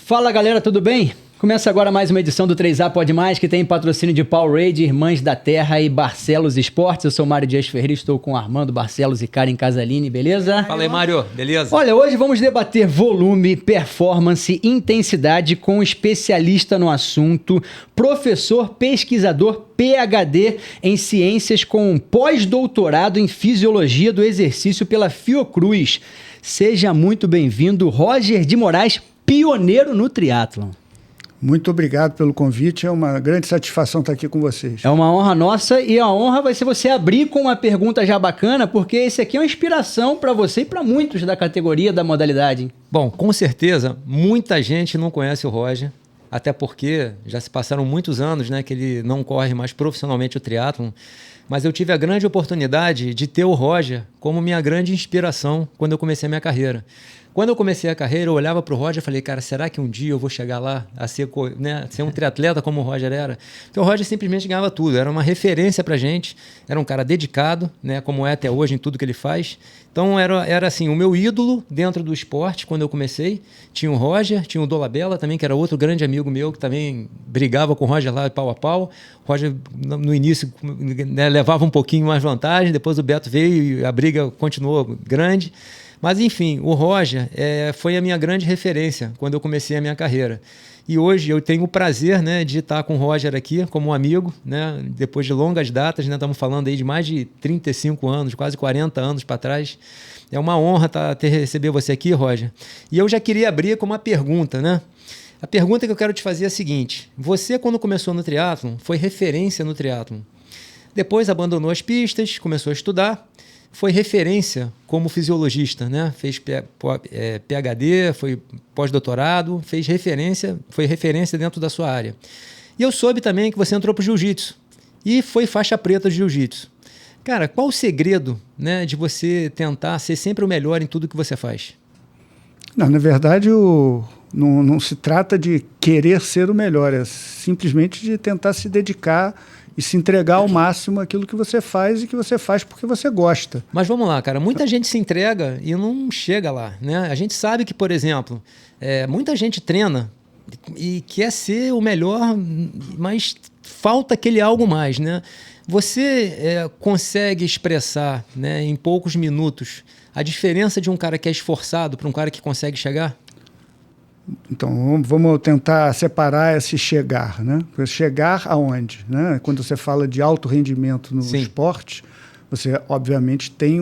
Fala galera, tudo bem? Começa agora mais uma edição do 3A Pode Mais, que tem patrocínio de Powerade, Irmãs da Terra e Barcelos Esportes. Eu sou Mário Dias Ferreira, estou com Armando Barcelos e Karen Casalini, beleza? Fala aí, Mário, beleza? Olha, hoje vamos debater volume, performance, intensidade com um especialista no assunto, professor, pesquisador, PhD em ciências com pós-doutorado em fisiologia do exercício pela Fiocruz. Seja muito bem-vindo, Roger de Moraes, pioneiro no triatlon. Muito obrigado pelo convite, é uma grande satisfação estar aqui com vocês. É uma honra nossa e a honra vai ser você abrir com uma pergunta já bacana, porque esse aqui é uma inspiração para você e para muitos da categoria, da modalidade. Bom, com certeza, muita gente não conhece o Roger, até porque já se passaram muitos anos, né, que ele não corre mais profissionalmente o triatlon, mas eu tive a grande oportunidade de ter o Roger como minha grande inspiração quando eu comecei a minha carreira. Quando eu comecei a carreira, eu olhava para o Roger e falei, cara, será que um dia eu vou chegar lá a ser, ser um triatleta como o Roger era? Porque o Roger simplesmente ganhava tudo, era uma referência para a gente, era um cara dedicado, né, como é até hoje em tudo que ele faz. Então era assim, o meu ídolo dentro do esporte quando eu comecei. Tinha o Roger, tinha o Dolabella também, que era outro grande amigo meu, que também brigava com o Roger lá pau a pau. O Roger, no início, né, levava um pouquinho mais vantagem, depois o Beto veio e a briga continuou grande. Mas, enfim, o Roger foi a minha grande referência quando eu comecei a minha carreira. E hoje eu tenho o prazer, né, de estar com o Roger aqui como um amigo, né, depois de longas datas, né, estamos falando aí de mais de 35 anos, quase 40 anos para trás. É uma honra receber você aqui, Roger. E eu já queria abrir com uma pergunta, né? A pergunta que eu quero te fazer é a seguinte: você, quando começou no triatlon, foi referência no triatlon. Depois abandonou as pistas, começou a estudar. Foi referência como fisiologista, né? Fez PhD, foi pós-doutorado, foi referência dentro da sua área. E eu soube também que você entrou para o jiu-jitsu e foi faixa preta de jiu-jitsu. Cara, qual o segredo, né, de você tentar ser sempre o melhor em tudo que você faz? Não, na verdade, não se trata de querer ser o melhor, é simplesmente de tentar se dedicar e se entregar ao máximo aquilo que você faz e que você faz porque você gosta. Mas vamos lá, cara, muita gente se entrega e não chega lá, né? A gente sabe que, por exemplo, muita gente treina e quer ser o melhor, mas falta aquele algo mais, né? Você consegue expressar, né, em poucos minutos a diferença de um cara que é esforçado para um cara que consegue chegar? Então, vamos tentar separar esse chegar, né? Chegar aonde, né? Quando você fala de alto rendimento no esporte, você, obviamente, tem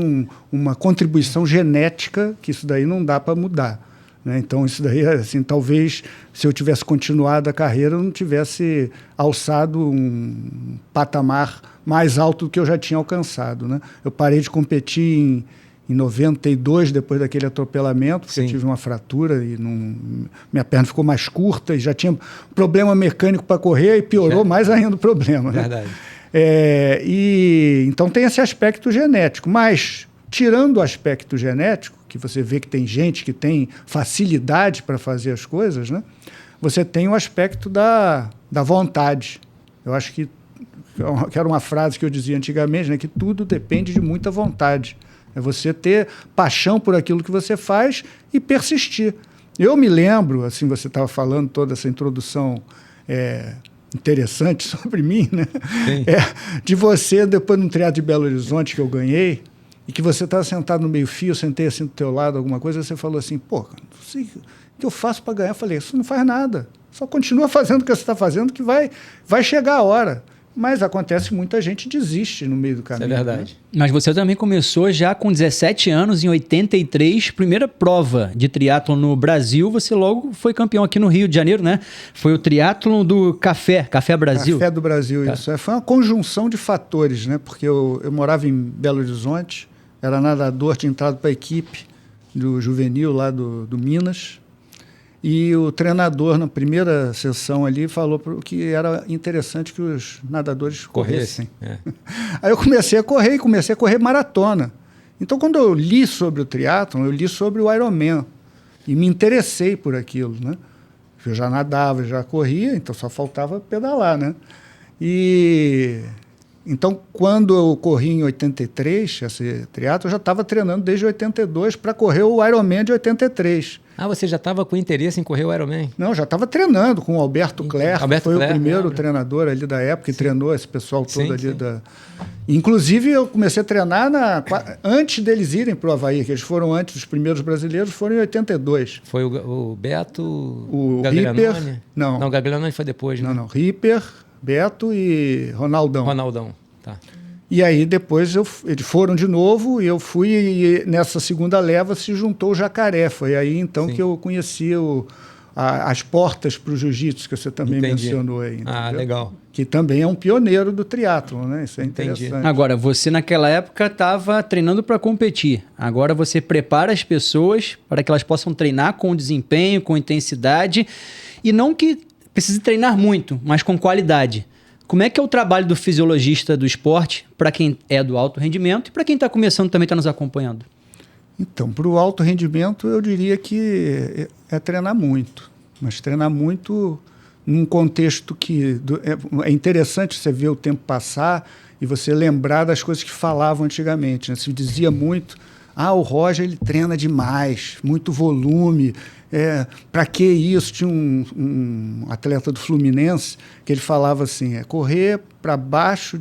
uma contribuição genética que isso daí não dá para mudar, né? Então, isso daí, assim, talvez, se eu tivesse continuado a carreira, eu não tivesse alçado um patamar mais alto do que eu já tinha alcançado, né? Eu parei de competir em 92, depois daquele atropelamento, porque eu tive uma fratura e minha perna ficou mais curta e já tinha problema mecânico para correr e piorou mais ainda o problema. Verdade. Né? Então tem esse aspecto genético, mas tirando o aspecto genético, que você vê que tem gente que tem facilidade para fazer as coisas, né? Você tem o aspecto da vontade. Eu acho que era uma frase que eu dizia antigamente, né? Que tudo depende de muita vontade. É você ter paixão por aquilo que você faz e persistir. Eu me lembro, assim, você estava falando toda essa introdução interessante sobre mim, né? De você, depois num triatlo de Belo Horizonte que eu ganhei, e que você estava sentado no meio-fio, eu sentei assim do teu lado, alguma coisa, você falou assim, pô, não sei o que eu faço para ganhar. Eu falei, isso não faz nada, só continua fazendo o que você está fazendo que vai chegar a hora. Mas acontece que muita gente desiste no meio do caminho. Isso é verdade. Né? Mas você também começou já com 17 anos, em 83, primeira prova de triatlon no Brasil. Você logo foi campeão aqui no Rio de Janeiro, né? Foi o triatlon do Café Brasil. Café do Brasil, isso. Foi uma conjunção de fatores, né? Porque eu morava em Belo Horizonte, era nadador, tinha entrado para a equipe do juvenil lá do Minas. E o treinador, na primeira sessão ali, falou que era interessante que os nadadores corressem. Aí eu comecei a correr maratona. Então, quando eu li sobre o triatlon, eu li sobre o Ironman. E me interessei por aquilo, né? Eu já nadava, já corria, então só faltava pedalar, né? E Então, quando eu corri em 83, esse triatlo, eu já estava treinando desde 82 para correr o Ironman de 83. Ah, você já estava com interesse em correr o Ironman? Não, já estava treinando com o Alberto Clerc, que foi o primeiro treinador ali da época, que treinou esse pessoal todo ali. Inclusive, eu comecei a treinar antes deles irem para o Havaí, que eles foram antes, os primeiros brasileiros foram em 82. Foi o Beto, o Ripper. Não, o Gaglianone foi depois, né? Não, Ripper, Beto e Ronaldão. Tá. E aí depois eles foram de novo e eu fui, e nessa segunda leva se juntou o Jacaré. Foi aí então que eu conheci as portas para o jiu-jitsu, que você também mencionou aí. Ah, legal. Que também é um pioneiro do triatlon, né? Isso é interessante. Agora, você naquela época estava treinando para competir. Agora você prepara as pessoas para que elas possam treinar com desempenho, com intensidade, e não que precise treinar muito, mas com qualidade. Como é que é o trabalho do fisiologista do esporte para quem é do alto rendimento e para quem está começando também está nos acompanhando? Então, para o alto rendimento, eu diria que é treinar muito. Mas treinar muito num contexto que é interessante você ver o tempo passar e você lembrar das coisas que falavam antigamente, né? Se dizia muito, o Roger ele treina demais, muito volume. Para que isso? Tinha um atleta do Fluminense que ele falava assim, correr para baixo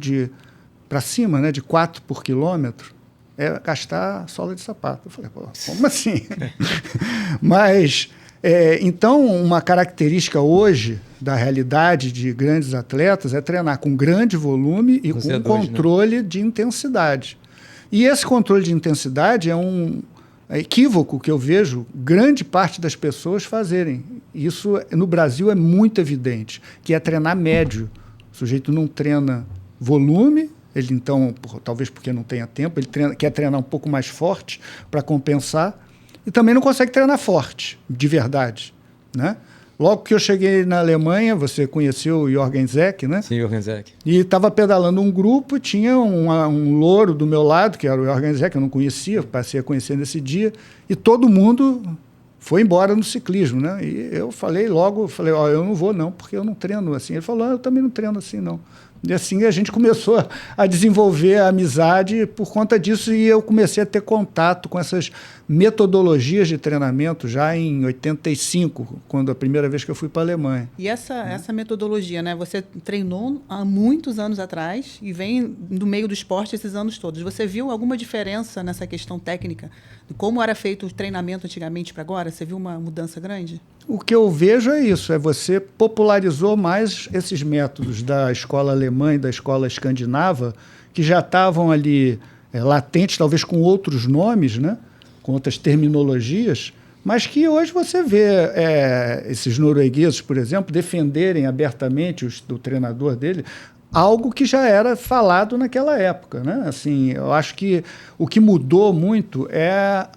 para cima, né, de 4 por quilômetro, é gastar sola de sapato. Eu falei, como assim? Mas, então, uma característica hoje da realidade de grandes atletas é treinar com grande volume e com controle, né, de intensidade. E esse controle de intensidade é um equívoco que eu vejo grande parte das pessoas fazerem. Isso no Brasil é muito evidente, que é treinar médio. O sujeito não treina volume, ele então, talvez porque não tenha tempo, ele quer treinar um pouco mais forte para compensar, e também não consegue treinar forte, de verdade, né? Logo que eu cheguei na Alemanha, você conheceu o Jorgen Zeck, né? Sim, Jorgen Zeck. E estava pedalando um grupo, tinha um louro do meu lado, que era o Jorgen Zeck, que eu não conhecia, passei a conhecer nesse dia, e todo mundo foi embora no ciclismo, né? E eu falei, eu não vou não, porque eu não treino assim. Ele falou, eu também não treino assim não. E assim a gente começou a desenvolver a amizade por conta disso, e eu comecei a ter contato com essas metodologias de treinamento já em 85, quando a primeira vez que eu fui para a Alemanha. E essa metodologia, né? Você treinou há muitos anos atrás e vem do meio do esporte esses anos todos. Você viu alguma diferença nessa questão técnica? De como era feito o treinamento antigamente para agora? Você viu uma mudança grande? O que eu vejo é isso, você popularizou mais esses métodos da escola alemã e da escola escandinava, que já estavam ali latentes, talvez com outros nomes, né? Com outras terminologias, mas que hoje você vê esses noruegueses, por exemplo, defenderem abertamente o treinador dele, algo que já era falado naquela época, né? Assim, eu acho que o que mudou muito é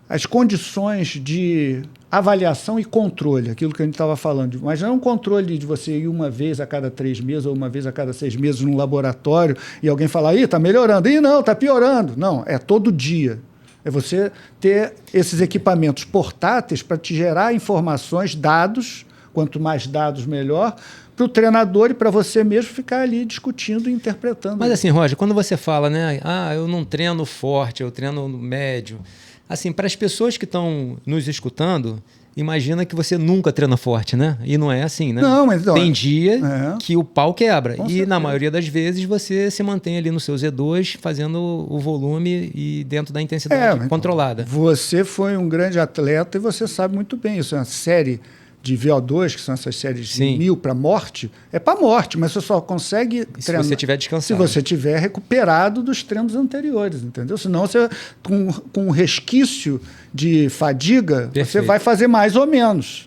as condições de avaliação e controle, aquilo que a gente estava falando, mas não é um controle de você ir uma vez a cada 3 meses ou uma vez a cada 6 meses num laboratório e alguém falar, está melhorando, não, está piorando. Não, é todo dia. É você ter esses equipamentos portáteis para te gerar informações, dados, quanto mais dados melhor, para o treinador e para você mesmo ficar ali discutindo e interpretando. Mas assim, Roger, quando você fala, né, eu não treino forte, eu treino médio, assim, para as pessoas que estão nos escutando, imagina que você nunca treina forte, né? E não é assim, né? Não, mas tem dia que o pau quebra. Com e certeza. Na maioria das vezes você se mantém ali no seu Z2 fazendo o volume e dentro da intensidade controlada. Você foi um grande atleta e você sabe muito bem isso. É uma série de VO2, que são essas séries de 1000 para morte, é para morte, mas você só consegue treinar se você estiver descansado. Se você estiver recuperado dos treinos anteriores, entendeu? Senão você, com um resquício de fadiga, Perfeito. Você vai fazer mais ou menos.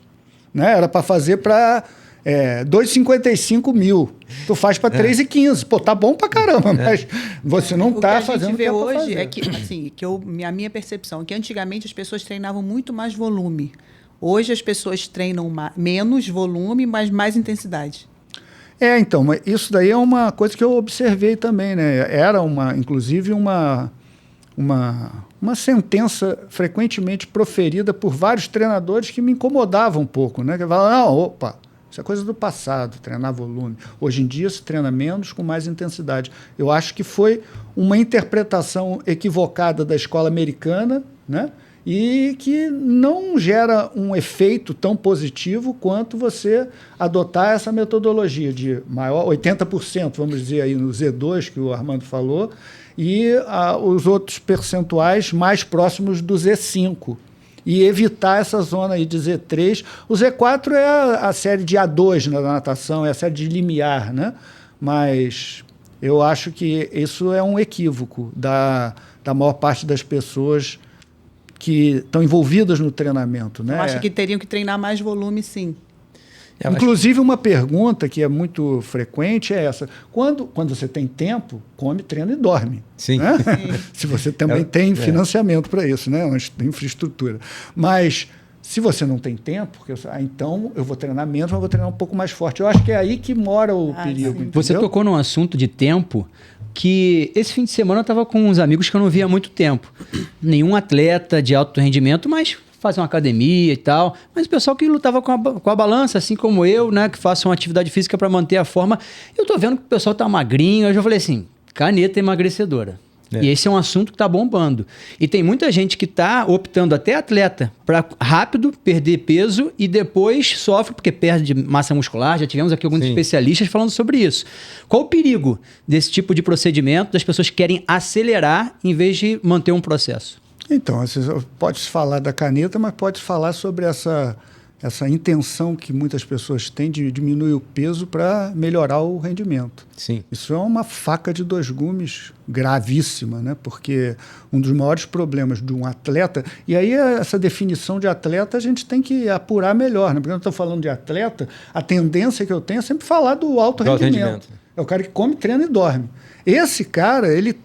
Né? Era para fazer para 2,55 mil. Tu faz para 3,15. Pô, tá bom pra caramba, mas você não tá fazendo o que a gente vê hoje fazer. é que, assim, a minha percepção é que antigamente as pessoas treinavam muito mais volume. Hoje as pessoas treinam menos volume, mas mais intensidade. Então, mas isso daí é uma coisa que eu observei também, né? Era inclusive uma sentença frequentemente proferida por vários treinadores que me incomodavam um pouco, né? Que falavam, Isso é coisa do passado, treinar volume. Hoje em dia se treina menos com mais intensidade. Eu acho que foi uma interpretação equivocada da escola americana, né? E que não gera um efeito tão positivo quanto você adotar essa metodologia de maior 80%, vamos dizer aí no Z2 que o Armando falou, e os outros percentuais mais próximos do Z5. E evitar essa zona aí de Z3. O Z4 é a série de A2 na natação, é a série de limiar, né? Mas eu acho que isso é um equívoco da maior parte das pessoas que estão envolvidas no treinamento, né? Eu acho que teriam que treinar mais volume, sim. Inclusive, uma pergunta que é muito frequente é essa. Quando você tem tempo, come, treina e dorme. Sim. Né? Sim. Se você também tem financiamento para isso, né? Uma infraestrutura. Mas se você não tem tempo, então eu vou treinar menos, mas vou treinar um pouco mais forte. Eu acho que é aí que mora o perigo. Você tocou num assunto de tempo que esse fim de semana eu estava com uns amigos que eu não via há muito tempo. Nenhum atleta de alto rendimento, mas fazem uma academia e tal. Mas o pessoal que lutava com a balança, assim como eu, né? Que façam uma atividade física para manter a forma. Eu tô vendo que o pessoal tá magrinho. Eu já falei assim, caneta emagrecedora. E esse é um assunto que está bombando. E tem muita gente que está optando, até atleta, para rápido perder peso e depois sofre porque perde massa muscular. Já tivemos aqui alguns especialistas falando sobre isso. Qual o perigo desse tipo de procedimento, das pessoas que querem acelerar em vez de manter um processo? Então, pode-se falar da caneta, mas pode falar sobre essa intenção que muitas pessoas têm de diminuir o peso para melhorar o rendimento. Sim. Isso é uma faca de dois gumes gravíssima, né? Porque um dos maiores problemas de um atleta... E aí essa definição de atleta a gente tem que apurar melhor, né? Porque eu estou falando de atleta, a tendência que eu tenho é sempre falar do alto rendimento. É o cara que come, treina e dorme. Esse cara, ele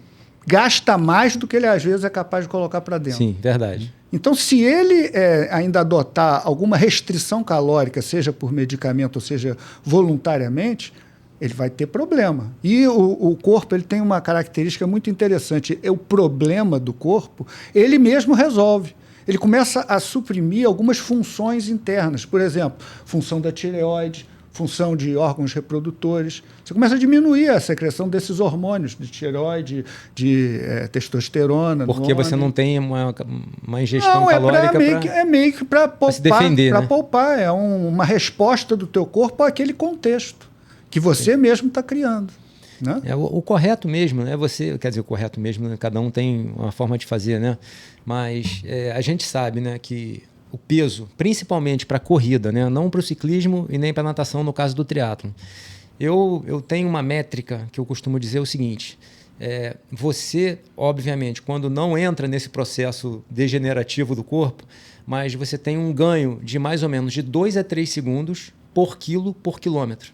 gasta mais do que ele às vezes é capaz de colocar para dentro. Sim, verdade. Então, se ele ainda adotar alguma restrição calórica, seja por medicamento ou seja voluntariamente, ele vai ter problema. E o corpo ele tem uma característica muito interessante. O problema do corpo, ele mesmo resolve. Ele começa a suprimir algumas funções internas. Por exemplo, função da tireoide, função de órgãos reprodutores. Você começa a diminuir a secreção desses hormônios, de tireoide, de testosterona. Porque você não tem uma ingestão calórica é meio que para poupar, se defender, para né? poupar. É uma resposta do teu corpo àquele contexto que você mesmo está criando. Né? O correto mesmo, né? Quer dizer, o correto mesmo, né? Cada um tem uma forma de fazer, né? Mas a gente sabe, né, que o peso, principalmente para a corrida, né? Não para o ciclismo e nem para a natação, no caso do triatlon. Eu tenho uma métrica que eu costumo dizer o seguinte: você, obviamente, quando não entra nesse processo degenerativo do corpo, mas você tem um ganho de mais ou menos de 2 a 3 segundos por quilo por quilômetro.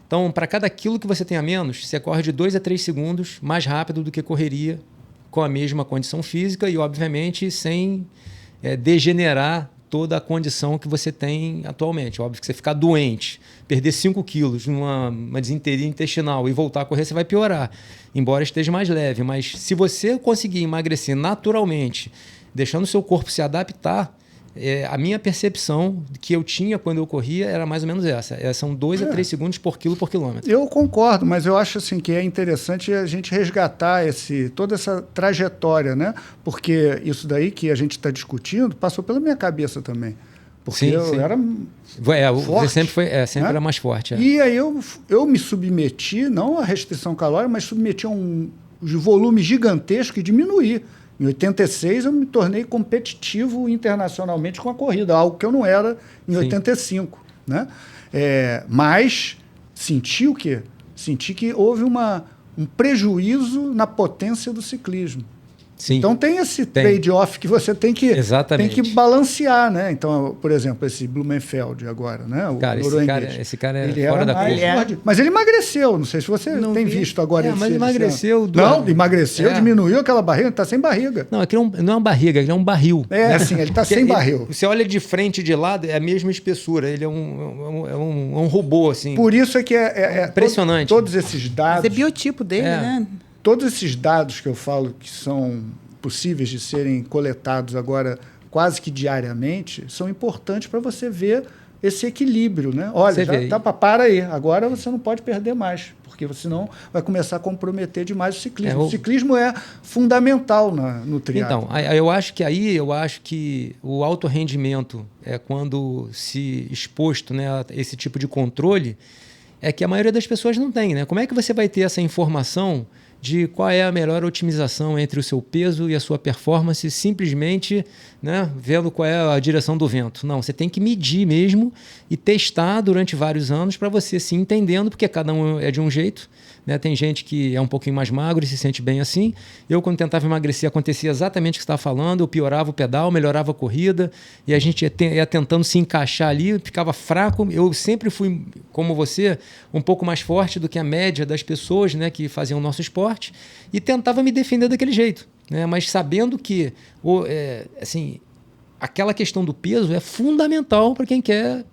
Então, para cada quilo que você tem a menos, você corre de 2 a 3 segundos mais rápido do que correria com a mesma condição física e, obviamente, sem degenerar toda a condição que você tem atualmente. Óbvio que você ficar doente, perder 5 quilos numa desinteria intestinal e voltar a correr, você vai piorar, embora esteja mais leve. Mas se você conseguir emagrecer naturalmente, deixando o seu corpo se adaptar, a minha percepção que eu tinha quando eu corria era mais ou menos essa. São 2 a 3 segundos por quilo por quilômetro. Eu concordo, mas eu acho assim, que é interessante a gente resgatar toda essa trajetória, né? Porque isso daí que a gente está discutindo passou pela minha cabeça também. Porque eu era forte. Você sempre era mais forte. E aí eu me submeti, não a restrição calórica, mas submeti a um volume gigantesco e diminuí. Em 86, eu me tornei competitivo internacionalmente com a corrida, algo que eu não era em 85. Né? Mas senti o quê? Senti que houve um prejuízo na potência do ciclismo. Sim. Então tem esse trade-off que você tem que balancear, né? Então, por exemplo, esse Blumenfeld agora, né? Esse cara é ele fora da curva. Mas ele emagreceu, não sei se você tem visto agora. Mas emagreceu. Emagreceu, diminuiu aquela barriga, está sem barriga. Não, aqui não é uma barriga, aqui é um barril. Assim, ele está sem barril. Você olha de frente e de lado, é a mesma espessura, ele é um robô, assim. Por isso é que é impressionante. Todos esses dados... Mas é biotipo dele, né? Todos esses dados que eu falo que são possíveis de serem coletados agora quase que diariamente são importantes para você ver esse equilíbrio, né? Olha, Você já vê. para aí, agora você não pode perder mais, porque senão vai começar a comprometer demais o ciclismo. O ciclismo é fundamental no triatlo. Então, eu acho que o alto rendimento é quando se exposto, né, a esse tipo de controle, é que a maioria das pessoas não tem, né? Como é que você vai ter essa informação de qual é a melhor otimização entre o seu peso e a sua performance, simplesmente, né, vendo qual é a direção do vento? Não, você tem que medir mesmo e testar durante vários anos para você se entendendo, porque cada um é de um jeito, né? Tem gente que é um pouquinho mais magro e se sente bem assim. Eu, quando tentava emagrecer, acontecia exatamente o que você estava falando, eu piorava o pedal, melhorava a corrida, e a gente ia tentando se encaixar ali, ficava fraco. Eu sempre fui, como você, um pouco mais forte do que a média das pessoas, né, que faziam o nosso esporte, e tentava me defender daquele jeito, né? Mas sabendo que assim, aquela questão do peso é fundamental para quem quer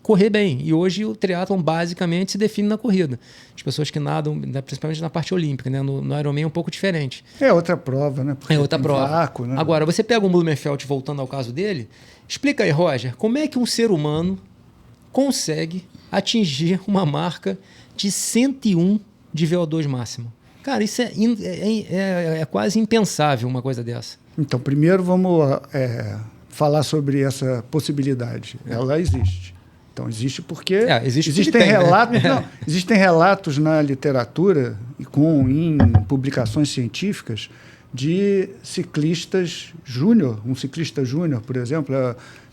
correr bem. E hoje o triatlon basicamente se define na corrida. As pessoas que nadam, né, principalmente na parte olímpica, né? No Ironman é um pouco diferente. É outra prova, né? Porque é outra prova. Vácuo, né? Agora, você pega um Blumenfeld, voltando ao caso dele, explica aí, Roger, como é que um ser humano consegue atingir uma marca de 101 de VO2 máximo? Cara, isso é quase impensável uma coisa dessa. Então, primeiro vamos falar sobre essa possibilidade. Ela existe. Então, existe porque existem relatos, né? Existem relatos na literatura e em publicações científicas de ciclistas júnior, um ciclista júnior, por exemplo,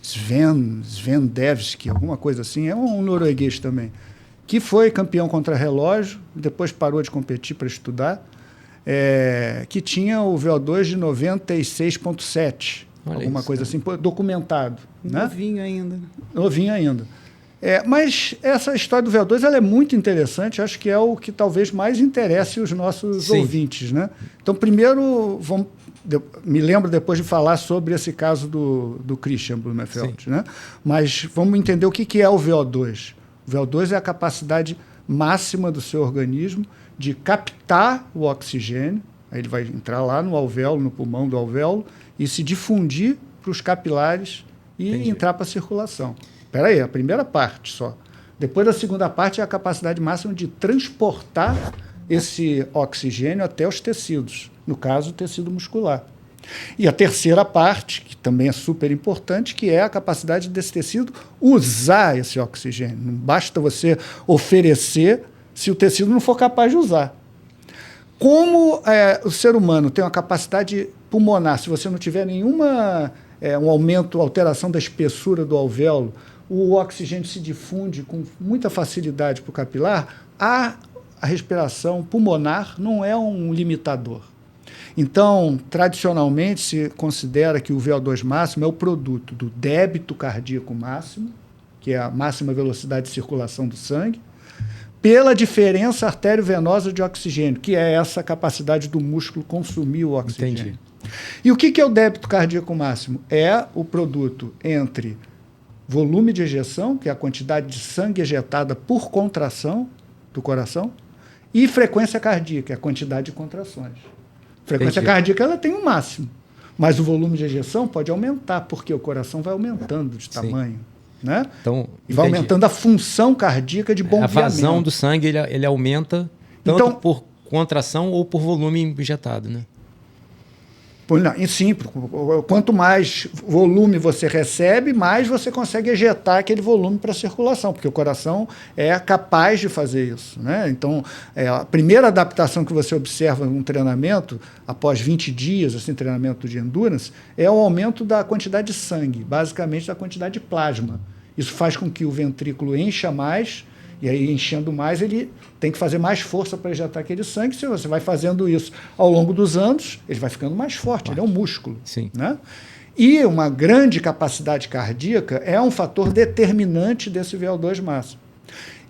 Sven Devski, alguma coisa assim, é um norueguês também, que foi campeão contra-relógio, depois parou de competir para estudar, que tinha o VO2 de 96,7, alguma coisa assim, documentado. Novinho, né? Ainda. Novinho ainda. Mas essa história do VO2 ela é muito interessante, acho que é o que talvez mais interesse os nossos ouvintes, né? Então, primeiro, me lembro depois de falar sobre esse caso do Christian Blumenfeld, né? Mas vamos entender o que é o VO2. O VO2 é a capacidade máxima do seu organismo de captar o oxigênio, aí ele vai entrar lá no alvéolo, no pulmão do alvéolo, e se difundir para os capilares e entrar para a circulação. Espera aí, a primeira parte só. Depois da segunda parte é a capacidade máxima de transportar esse oxigênio até os tecidos, no caso, o tecido muscular. E a terceira parte, que também é super importante, que é a capacidade desse tecido usar esse oxigênio. Não basta você oferecer se o tecido não for capaz de usar. Como o ser humano tem uma capacidade pulmonar, se você não tiver nenhuma um aumento, alteração da espessura do alvéolo, o oxigênio se difunde com muita facilidade para o capilar, a respiração pulmonar não é um limitador. Então, tradicionalmente, se considera que o VO2 máximo é o produto do débito cardíaco máximo, que é a máxima velocidade de circulação do sangue, pela diferença arteriovenosa de oxigênio, que é essa capacidade do músculo consumir o oxigênio. Entendi. E o que é o débito cardíaco máximo? É o produto entre volume de ejeção, que é a quantidade de sangue ejetada por contração do coração, e frequência cardíaca, a quantidade de contrações. Frequência cardíaca ela tem um máximo, mas o volume de ejeção pode aumentar, porque o coração vai aumentando de tamanho. Né? Então, e vai aumentando a função cardíaca de bombeamento. A vazão do sangue ele aumenta tanto por contração ou por volume injetado, né? Sim, quanto mais volume você recebe, mais você consegue ejetar aquele volume para a circulação, porque o coração é capaz de fazer isso. Né? Então, a primeira adaptação que você observa num treinamento, após 20 dias, assim, treinamento de endurance, é o aumento da quantidade de sangue, basicamente da quantidade de plasma. Isso faz com que o ventrículo encha mais, e aí, enchendo mais, ele tem que fazer mais força para ejetar aquele sangue. Se você vai fazendo isso ao longo dos anos, ele vai ficando mais forte, ele é um músculo. Sim. Né? E uma grande capacidade cardíaca é um fator determinante desse VO2 máximo.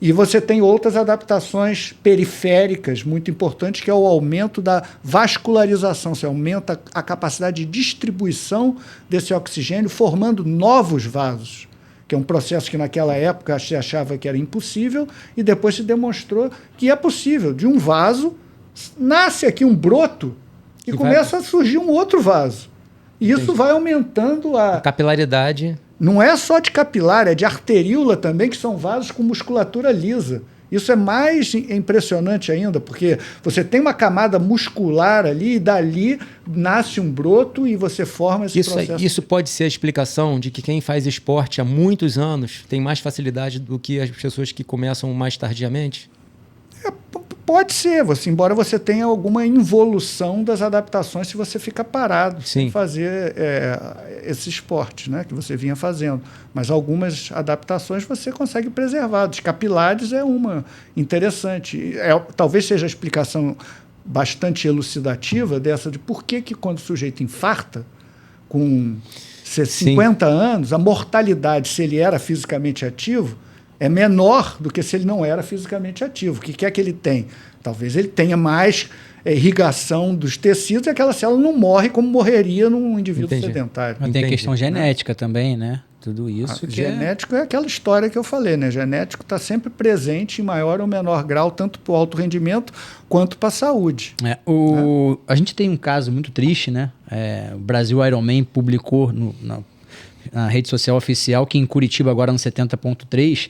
E você tem outras adaptações periféricas muito importantes, que é o aumento da vascularização. Você aumenta a capacidade de distribuição desse oxigênio, formando novos vasos, que é um processo que naquela época se achava que era impossível, e depois se demonstrou que é possível. De um vaso, nasce aqui um broto e começa a surgir um outro vaso. E isso vai aumentando a capilaridade Não é só de capilar, é de arteríola também, que são vasos com musculatura lisa. Isso é mais impressionante ainda, porque você tem uma camada muscular ali e dali nasce um broto e você forma esse processo. Isso pode ser a explicação de que quem faz esporte há muitos anos tem mais facilidade do que as pessoas que começam mais tardiamente? Pode ser, embora você tenha alguma involução das adaptações se você fica parado sem fazer esse esporte, né, que você vinha fazendo. Mas algumas adaptações você consegue preservar. Dos capilares é uma interessante. Talvez seja a explicação bastante elucidativa dessa de por que quando o sujeito infarta, com 50 anos, a mortalidade, se ele era fisicamente ativo, é menor do que se ele não era fisicamente ativo. O que é que ele tem? Talvez ele tenha mais irrigação dos tecidos e aquela célula não morre como morreria num indivíduo sedentário. Mas tem a questão genética também, né? Tudo isso. Genético é aquela história que eu falei, né? Genético está sempre presente em maior ou menor grau, tanto para o alto rendimento quanto para a saúde. A gente tem um caso muito triste, né? O Brasil Ironman publicou na rede social oficial que em Curitiba, agora no 70.3,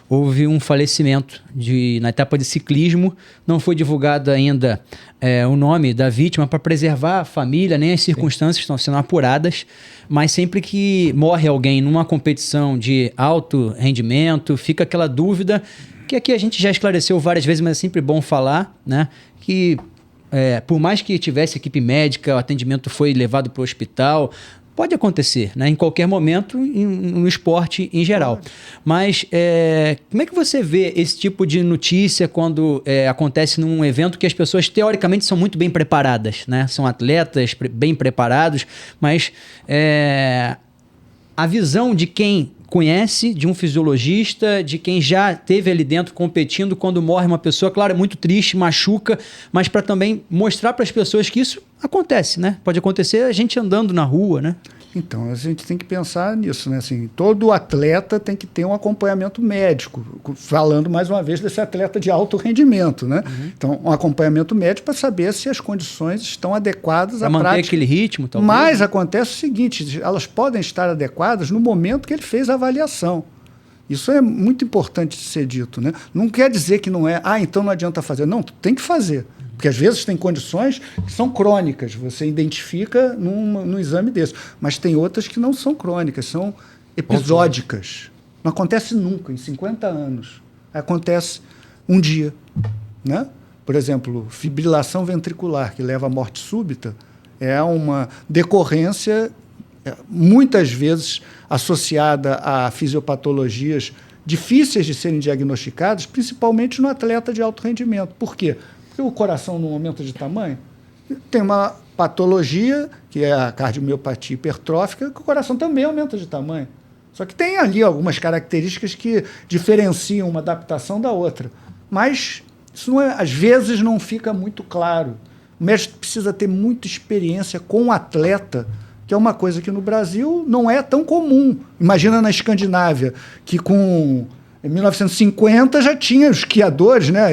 houve um falecimento na etapa de ciclismo. Não foi divulgado ainda o nome da vítima para preservar a família, nem as circunstâncias estão sendo apuradas, mas sempre que morre alguém numa competição de alto rendimento, fica aquela dúvida, que aqui a gente já esclareceu várias vezes, mas é sempre bom falar, né, que por mais que tivesse equipe médica, o atendimento foi levado para o hospital. Pode acontecer, né? Em qualquer momento, no esporte em geral. Mas como é que você vê esse tipo de notícia quando acontece num evento que as pessoas, teoricamente, são muito bem preparadas, né? São atletas bem preparados, mas a visão de quem conhece, de um fisiologista, de quem já esteve ali dentro competindo, quando morre uma pessoa, claro, é muito triste, machuca, mas para também mostrar para as pessoas que isso acontece, né? Pode acontecer a gente andando na rua, né? Então, a gente tem que pensar nisso, né? Assim, todo atleta tem que ter um acompanhamento médico, falando mais uma vez desse atleta de alto rendimento, né? Uhum. Então, um acompanhamento médico para saber se as condições estão adequadas à prática. Para manter aquele ritmo, talvez. Mas acontece o seguinte, elas podem estar adequadas no momento que ele fez a avaliação. Isso é muito importante de ser dito, né? Não quer dizer que não é, então não adianta fazer. Não, tem que fazer. Porque às vezes tem condições que são crônicas, você identifica num exame desse. Mas tem outras que não são crônicas, são episódicas. Não acontece nunca, em 50 anos. Acontece um dia, né? Por exemplo, fibrilação ventricular, que leva à morte súbita, é uma decorrência muitas vezes associada a fisiopatologias difíceis de serem diagnosticadas, principalmente no atleta de alto rendimento. Por quê? Porque o coração não aumenta de tamanho. Tem uma patologia, que é a cardiomiopatia hipertrófica, que o coração também aumenta de tamanho. Só que tem ali algumas características que diferenciam uma adaptação da outra. Mas isso às vezes não fica muito claro. O médico precisa ter muita experiência com o atleta, que é uma coisa que no Brasil não é tão comum. Imagina na Escandinávia, que em 1950 já tinha os esquiadores, né?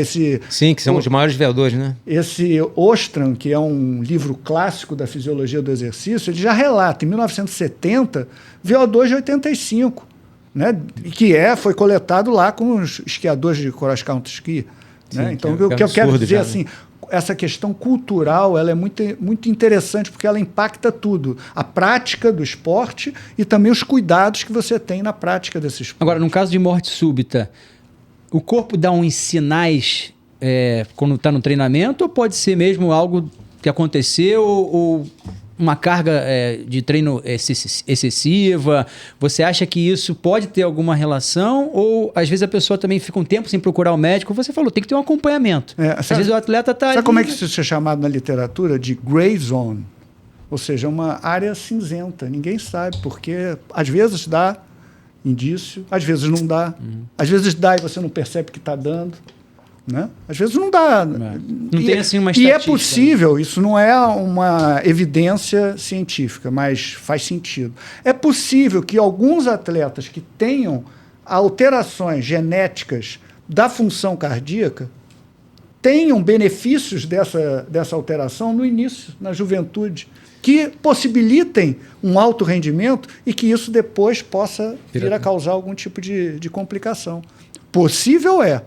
Sim, que são os maiores veadores, né? Esse Ostrom, que é um livro clássico da fisiologia do exercício, ele já relata, em 1970, VO2 de 85, né? Que foi coletado lá com os esquiadores de cross country ski. Né? Sim, então, o que eu quero dizer assim, essa questão cultural ela é muito, muito interessante porque ela impacta tudo. A prática do esporte e também os cuidados que você tem na prática desse esporte. Agora, no caso de morte súbita, o corpo dá uns sinais quando está no treinamento ou pode ser mesmo algo que aconteceu ou uma carga de treino excessiva? Você acha que isso pode ter alguma relação? Ou, às vezes, a pessoa também fica um tempo sem procurar o médico? Você falou, tem que ter um acompanhamento. Às vezes o atleta está... Sabe como é que isso é chamado na literatura? De gray zone. Ou seja, uma área cinzenta. Ninguém sabe, porque às vezes dá indício, às vezes não dá. Às vezes dá e você não percebe que está dando. Né? Às vezes não dá. Não tem assim uma estatística. E é possível, isso não é uma evidência científica, mas faz sentido. É possível que alguns atletas que tenham alterações genéticas da função cardíaca tenham benefícios dessa alteração no início, na juventude. que possibilitem um alto rendimento e que isso depois possa vir a causar algum tipo de complicação. Possível é.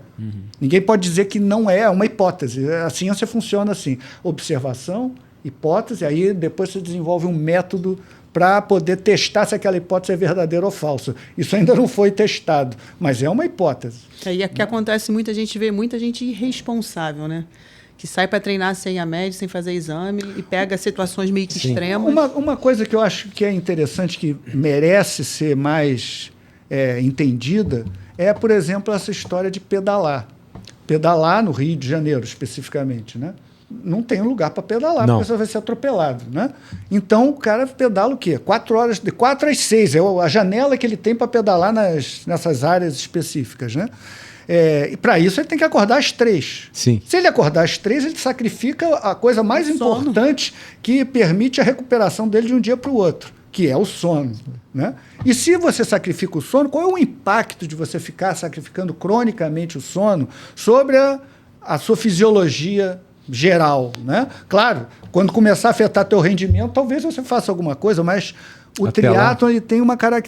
Ninguém pode dizer que não é uma hipótese. A ciência funciona assim. Observação, hipótese, aí depois você desenvolve um método para poder testar se aquela hipótese é verdadeira ou falsa. Isso ainda não foi testado, mas é uma hipótese. E é que acontece, muita gente vê muita gente irresponsável, né? Que sai para treinar sem a média, sem fazer exame e pega situações meio que extremas. Uma coisa que eu acho que é interessante, que merece ser mais entendida, é, por exemplo, essa história de pedalar. Pedalar no Rio de Janeiro, especificamente, né? Não tem lugar para pedalar, porque você vai ser atropelado, né? Então, o cara pedala o quê? 4 horas, de 4 às 6, é a janela que ele tem para pedalar nessas áreas específicas, né? E para isso ele tem que acordar às 3. Sim. Se ele acordar às 3, ele sacrifica a coisa mais importante que permite a recuperação dele de um dia para o outro, que é o sono, né? E se você sacrifica o sono, qual é o impacto de você ficar sacrificando cronicamente o sono sobre a sua fisiologia geral, né? Claro, quando começar a afetar teu rendimento, talvez você faça alguma coisa, mas o triatlon ele tem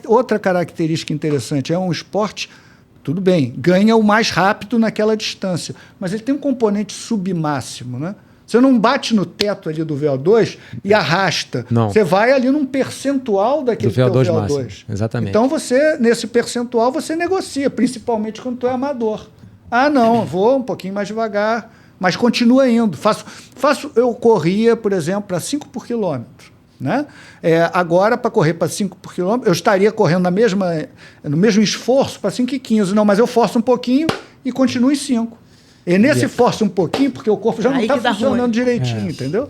outra característica interessante. É um esporte, tudo bem, ganha o mais rápido naquela distância, mas ele tem um componente submáximo, né? Você não bate no teto ali do VO2 e arrasta. Não. Você vai ali num percentual daquele do VO2 teu VO2. máximo. Exatamente. Então, nesse percentual, você negocia, principalmente quando tu é amador. Ah, não, vou um pouquinho mais devagar, mas continua indo. Eu corria, por exemplo, para 5 por quilômetro. Né? Agora, para correr para 5 por quilômetro, eu estaria correndo no mesmo esforço para 5,15. Não, mas eu forço um pouquinho e continuo em 5. E nesse forço um pouquinho, porque o corpo já não está funcionando direitinho, entendeu?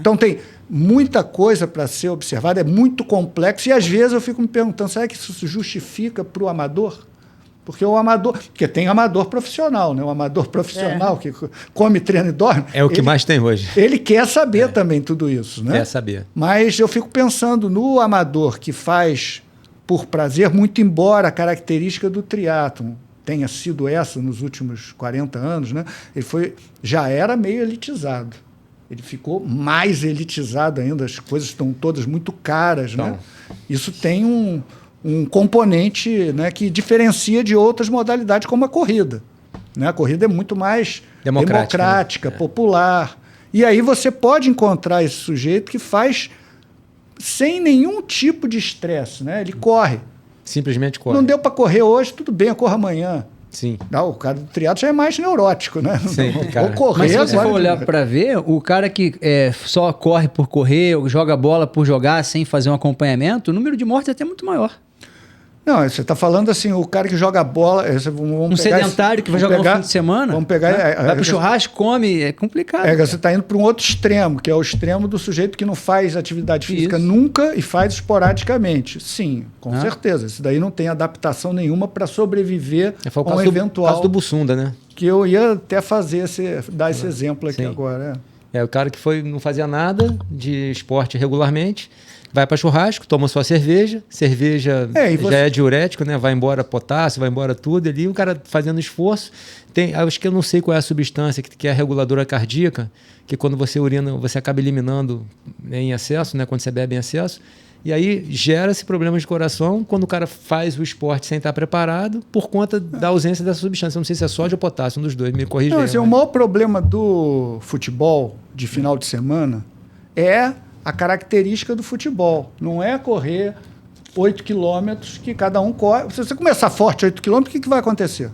Então tem muita coisa para ser observada, é muito complexo, e às vezes eu fico me perguntando, será que isso se justifica para o amador? Porque tem amador profissional, né? O amador profissional que come, treina e dorme. É o que mais tem hoje. Ele quer saber também tudo isso, né? Quer saber. Mas eu fico pensando no amador que faz por prazer, muito embora a característica do triatlon tenha sido essa nos últimos 40 anos, né? Já era meio elitizado. Ele ficou mais elitizado ainda, as coisas estão todas muito caras, né? Isso tem um componente, né, que diferencia de outras modalidades, como a corrida. Né? A corrida é muito mais democrática, né? Popular. E aí você pode encontrar esse sujeito que faz sem nenhum tipo de estresse. Né? Ele corre. Simplesmente corre. Não deu para correr hoje, tudo bem, eu corro amanhã. Sim. Não, o cara do triatlo já é mais neurótico, né? Sim, vou correr. Mas se você agora, for olhar para ver, o cara que só corre por correr, joga bola por jogar sem fazer um acompanhamento, o número de mortes é até muito maior. Não, você está falando assim, o cara que joga bola... Um sedentário que vai jogar no fim de semana, vamos pegar, né? Vai pro churrasco, come, é complicado. Você está indo para um outro extremo, que é o extremo do sujeito que não faz atividade física nunca e faz esporadicamente. Sim, com certeza. Isso daí não tem adaptação nenhuma para sobreviver a um eventual... O caso do Bussunda, né? Que eu ia até dar esse exemplo aqui agora. O cara que não fazia nada de esporte regularmente, vai para churrasco, toma sua cerveja já é diurético, né? Vai embora potássio, vai embora tudo ali, o cara fazendo esforço. Acho que eu não sei qual é a substância que é a reguladora cardíaca, que quando você urina, você acaba eliminando em excesso, né? Quando você bebe em excesso. E aí gera-se problemas de coração quando o cara faz o esporte sem estar preparado por conta da ausência dessa substância. Eu não sei se é sódio ou potássio, um dos dois, me corrija aí. O maior problema do futebol de final de semana é a característica do futebol. Não é correr 8 quilômetros que cada um corre. Se você começar forte 8 quilômetros, o que vai acontecer?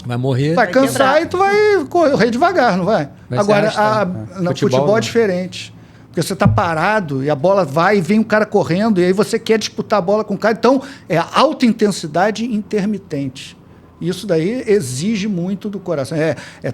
Vai morrer. Vai cansar e tu vai correr devagar, não vai? Agora, no futebol é diferente. Porque você está parado e a bola vai e vem um cara correndo e aí você quer disputar a bola com o cara. Então, é alta intensidade intermitente. Isso daí exige muito do coração.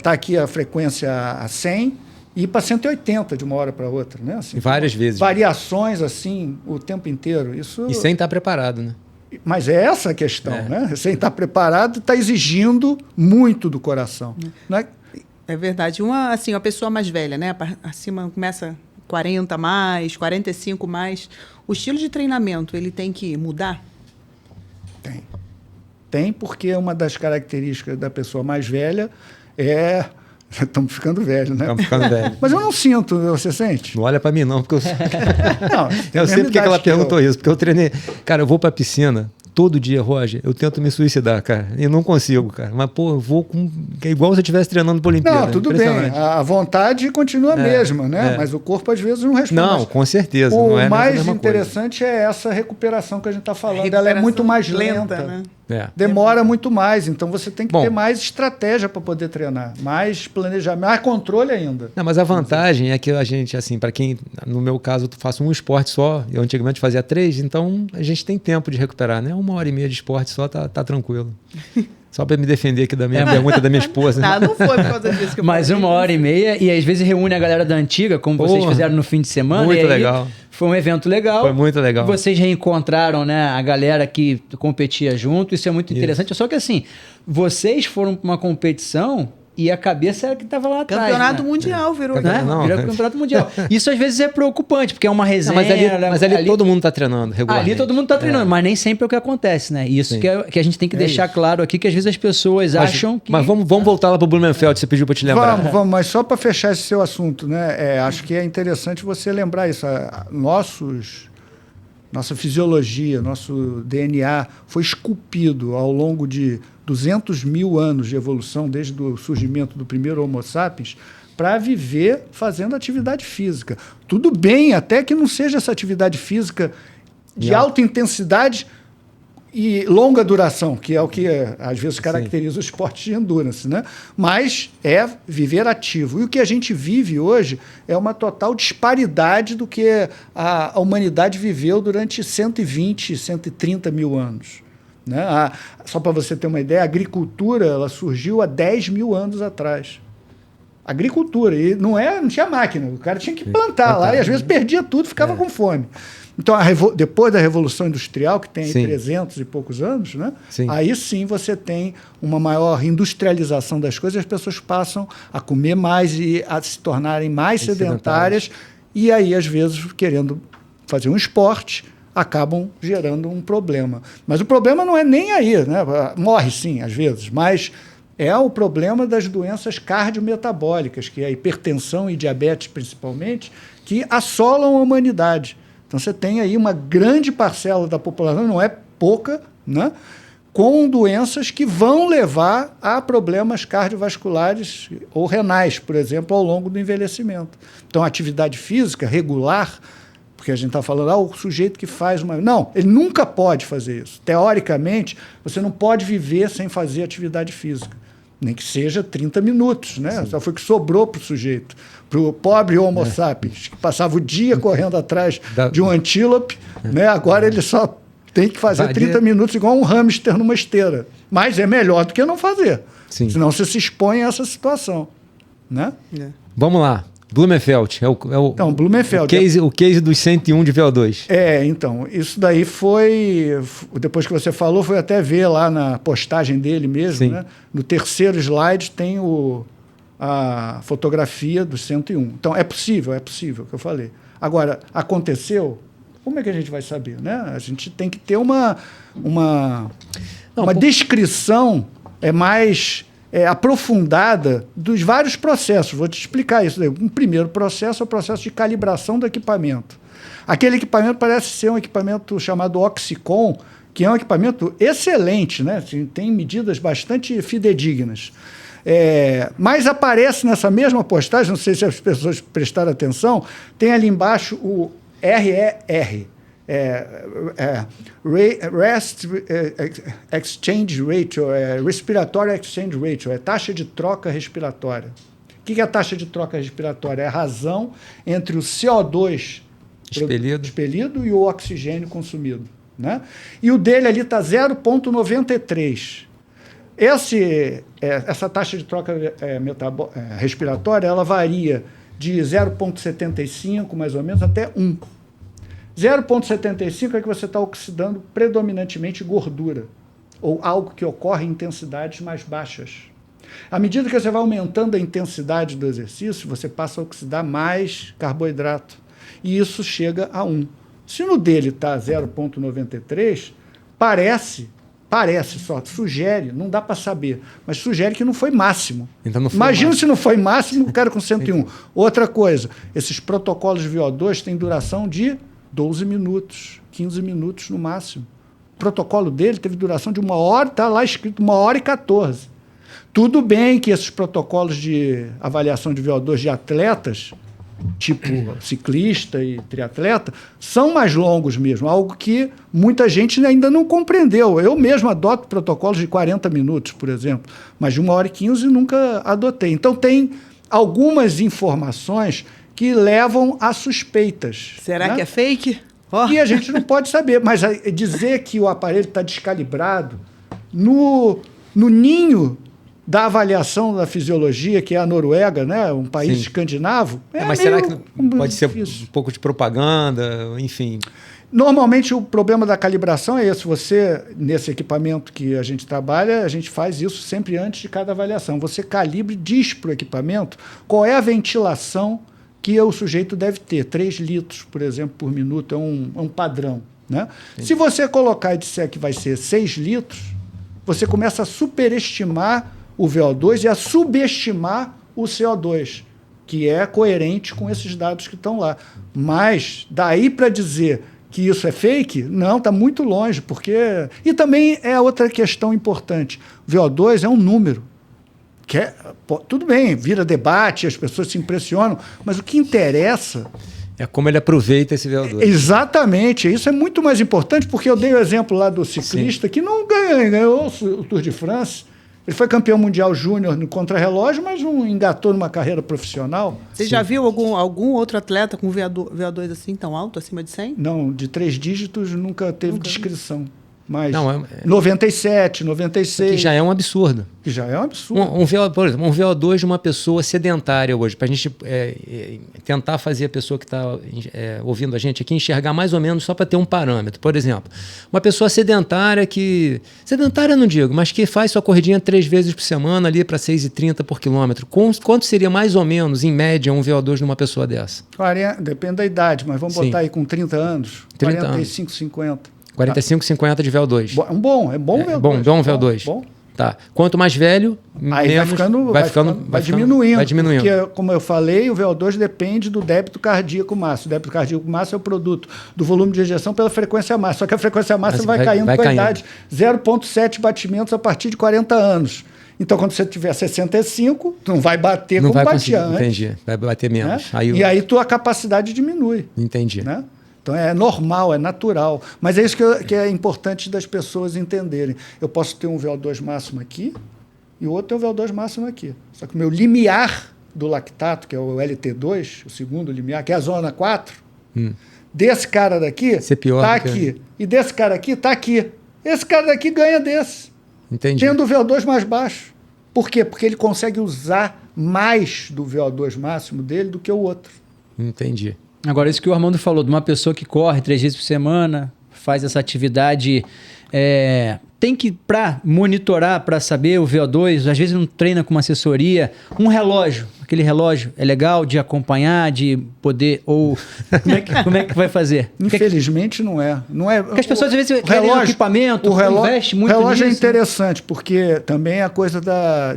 Tá aqui a frequência a 100 e ir para 180 de uma hora para outra, né? Assim, várias vezes. Variações assim o tempo inteiro. E sem estar preparado, né? Mas é essa a questão, né? Sem estar preparado, está exigindo muito do coração. Não é? É verdade. Uma pessoa mais velha, né? Acima começa 40 mais, 45 mais. O estilo de treinamento, ele tem que mudar? Tem, porque uma das características da pessoa mais velha é Estamos ficando velhos, né? Estamos ficando velhos. Mas eu não sinto, você sente? Não olha pra mim, não, porque eu Não, eu sei porque que ela perguntou isso, porque eu treinei. Cara, eu vou pra piscina todo dia, Roger. Eu tento me suicidar, cara. E não consigo, cara. Mas, pô, eu vou com. É igual se eu estivesse treinando pra Olimpíada. Não, tudo bem. A vontade continua a mesma, né? Mas o corpo às vezes não responde. Não, com certeza. O não é mais interessante é essa recuperação que a gente está falando. Ela é muito mais lenta. Né? Demora muito mais. Então você tem que ter mais estratégia para poder treinar, mais planejamento, mais controle ainda. Não, mas a vantagem é que a gente, assim, para quem, no meu caso, eu faço um esporte só, eu antigamente fazia 3, então a gente tem tempo de recuperar, né? 1h30 de esporte só tá tranquilo. Só para me defender aqui da minha pergunta da minha esposa. Não foi por causa disso que eu Mas falei. 1h30 e às vezes reúne a galera da antiga, como vocês fizeram no fim de semana. Muito e aí legal. Foi um evento legal. Foi muito legal. Vocês reencontraram, né, a galera que competia junto. Isso é muito interessante. Só que assim, vocês foram para uma competição e a cabeça era que estava lá atrás. Campeonato né? mundial virou. Né? Virou campeonato mundial. Isso às vezes é preocupante, porque é uma resenha. Não, mas ali todo mundo está treinando regularmente. Ali todo mundo está treinando, mas nem sempre é o que acontece, né? Isso que a gente tem que deixar claro aqui, que às vezes as pessoas acham que... Mas vamos voltar lá para o Blumenfeld, você pediu para te lembrar. Vamos, mas só para fechar esse seu assunto, né? Acho que é interessante você lembrar isso. Nossa fisiologia, nosso DNA foi esculpido ao longo de 200 mil anos de evolução, desde o surgimento do primeiro Homo sapiens, para viver fazendo atividade física. Tudo bem, até que não seja essa atividade física de alta intensidade e longa duração, que é o que às vezes caracteriza o esporte de endurance, né? Mas é viver ativo. E o que a gente vive hoje é uma total disparidade do que a humanidade viveu durante 120, 130 mil anos. Né? Só para você ter uma ideia, a agricultura ela surgiu há 10 mil anos atrás. Agricultura, e não tinha máquina, o cara tinha que plantar lá e às vezes perdia tudo, ficava com fome. Então, depois da Revolução Industrial, que tem aí 300 e poucos anos, né? Aí sim você tem uma maior industrialização das coisas, as pessoas passam a comer mais e a se tornarem mais sedentárias, e aí, às vezes, querendo fazer um esporte, acabam gerando um problema. Mas o problema não é nem aí, né? Morre sim, às vezes, mas é o problema das doenças cardiometabólicas, que é a hipertensão e diabetes, principalmente, que assolam a humanidade. Então, você tem aí uma grande parcela da população, não é pouca, né, com doenças que vão levar a problemas cardiovasculares ou renais, por exemplo, ao longo do envelhecimento. Então, a atividade física regular, porque a gente está falando, o sujeito que faz uma... Não, ele nunca pode fazer isso. Teoricamente, você não pode viver sem fazer atividade física. Nem que seja 30 minutos, né? Só foi o que sobrou para o sujeito. Para o pobre Homo sapiens, que passava o dia correndo atrás de um antílope, né? Agora ele só tem que fazer 30 minutos igual um hamster numa esteira. Mas é melhor do que não fazer. Senão você se expõe a essa situação. Né? Vamos lá. Blumenfeld. Então, Blumenfeld. O case dos 101 de VO2. Então, isso daí foi... Depois que você falou, foi até ver lá na postagem dele mesmo. Né? No terceiro slide tem a fotografia dos 101. Então, é possível, que eu falei. Agora, aconteceu? Como é que a gente vai saber? Né? A gente tem que ter uma descrição mais... aprofundada dos vários processos. Vou te explicar isso. Um primeiro processo é o processo de calibração do equipamento. Aquele equipamento parece ser um equipamento chamado Oxycon, que é um equipamento excelente, né? Tem medidas bastante fidedignas. Mas aparece nessa mesma postagem, não sei se as pessoas prestaram atenção, tem ali embaixo o RER, Exchange Ratio, Respiratory Exchange Ratio, taxa de troca respiratória. O que é a taxa de troca respiratória? É a razão entre o CO2 expelido e o oxigênio consumido. Né? E o dele ali está 0,93. Essa taxa de troca respiratória ela varia de 0,75 mais ou menos até 1. 0,75 é que você está oxidando predominantemente gordura, ou algo que ocorre em intensidades mais baixas. À medida que você vai aumentando a intensidade do exercício, você passa a oxidar mais carboidrato, e isso chega a 1. Se no dele está 0,93, parece parece só, sugere, não dá para saber, mas sugere que não foi máximo. Então não foi Imagina máximo. se não foi máximo, o cara com 101. Outra coisa, esses protocolos de VO2 têm duração de 12 minutos, 15 minutos no máximo. O protocolo dele teve duração de 1 hora, está lá escrito 1 hora e 14. Tudo bem que esses protocolos de avaliação de VO2 de atletas, tipo ciclista e triatleta, são mais longos mesmo, algo que muita gente ainda não compreendeu. Eu mesmo adoto protocolos de 40 minutos, por exemplo, mas de 1 hora e 15 nunca adotei. Então tem algumas informações que levam a suspeitas. Será que é fake? E a gente não pode saber, mas dizer que o aparelho está descalibrado no ninho da avaliação da fisiologia, que é a Noruega, né, um país escandinavo. Mas será que pode ser um pouco de propaganda, enfim? Normalmente o problema da calibração é esse. Você, nesse equipamento que a gente trabalha, a gente faz isso sempre antes de cada avaliação. Você calibra e diz para o equipamento qual é a ventilação que o sujeito deve ter. 3 litros, por exemplo, por minuto é um padrão. Né? Se você colocar e disser que vai ser 6 litros, você começa a superestimar o VO2 e a subestimar o CO2, que é coerente com esses dados que estão lá. Mas daí para dizer que isso é fake, não, está muito longe, porque... E também é outra questão importante. O VO2 é um número. Tudo bem, vira debate, as pessoas se impressionam, mas o que interessa... É como ele aproveita esse VO2. Exatamente, isso é muito mais importante, porque eu dei o exemplo lá do ciclista que não ganhou o Tour de France. Ele foi campeão mundial júnior no contrarrelógio, mas não engatou numa carreira profissional. Você já viu algum outro atleta com VO2 assim tão alto, acima de 100? Não, de 3 dígitos nunca teve descrição. Mas não, 97, 96... Que já é um absurdo. Que já é um absurdo. Por exemplo, um VO2 de uma pessoa sedentária hoje, para a gente tentar fazer a pessoa que está ouvindo a gente aqui enxergar mais ou menos só para ter um parâmetro. Por exemplo, uma pessoa sedentária que... Sedentária não digo, mas que faz sua corridinha 3 vezes por semana ali para 6,30 por quilômetro. Quanto seria mais ou menos, em média, um VO2 de uma pessoa dessa? 40, depende da idade, mas vamos botar aí com 30 anos. 30 45, anos. 50. 45, 50 de VO2. É bom VO2. Bom VO2. Bom. Tá. Quanto mais velho, aí menos, vai diminuindo. Vai diminuindo. Porque, como eu falei, o VO2 depende do débito cardíaco máximo. O débito cardíaco máximo é o produto do volume de ejeção pela frequência máxima. Só que a frequência máxima vai caindo com a idade. 0,7 batimentos a partir de 40 anos. Então, quando você tiver 65, tu não vai bater como batia antes. Entendi. Vai bater menos. Né? E aí tua capacidade diminui. Entendi. Né? Então é normal, é natural. Mas é isso que é importante das pessoas entenderem. Eu posso ter um VO2 máximo aqui e o outro tem um VO2 máximo aqui. Só que o meu limiar do lactato, que é o LT2, o segundo limiar, que é a zona 4, desse cara daqui está aqui. E desse cara aqui está aqui. Esse cara daqui ganha desse. Entendi. Tendo o VO2 mais baixo. Por quê? Porque ele consegue usar mais do VO2 máximo dele do que o outro. Entendi. Agora, isso que o Armando falou, de uma pessoa que corre 3 vezes por semana, faz essa atividade, tem que, para monitorar, para saber o VO2, às vezes não treina com uma assessoria, um relógio, aquele relógio é legal de acompanhar, de poder, ou como é que vai fazer? Infelizmente não é. Porque as pessoas às vezes querem um equipamento, investe muito nisso. O relógio é interessante, porque também é a coisa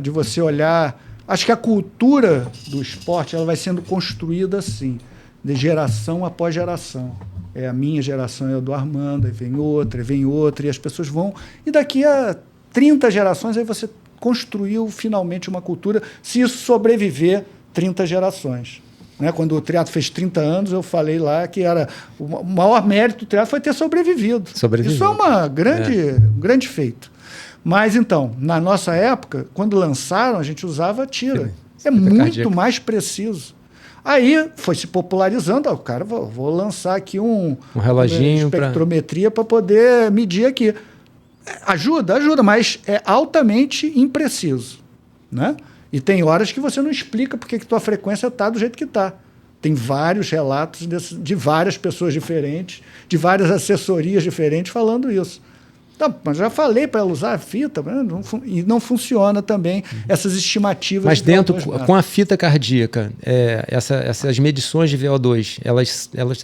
de você olhar... Acho que a cultura do esporte ela vai sendo construída assim, de geração após geração. A minha geração é a do Armando, aí vem outra, e as pessoas vão... E daqui a 30 gerações, aí você construiu finalmente uma cultura, se isso sobreviver 30 gerações. Né? Quando o triatlo fez 30 anos, eu falei lá que era o maior mérito do triatlo foi ter sobrevivido. Isso é um grande feito. Mas, então, na nossa época, quando lançaram, a gente usava tira. É muito mais preciso. Aí foi se popularizando, o cara, vou lançar aqui um reloginho, espectrometria para poder medir aqui. Ajuda, mas é altamente impreciso. Né? E tem horas que você não explica porque que tua frequência está do jeito que está. Tem vários relatos de várias pessoas diferentes, de várias assessorias diferentes falando isso. Tá, mas já falei para ela usar a fita, e não funciona também essas estimativas. Mas dentro, com a fita cardíaca, essas medições de VO2,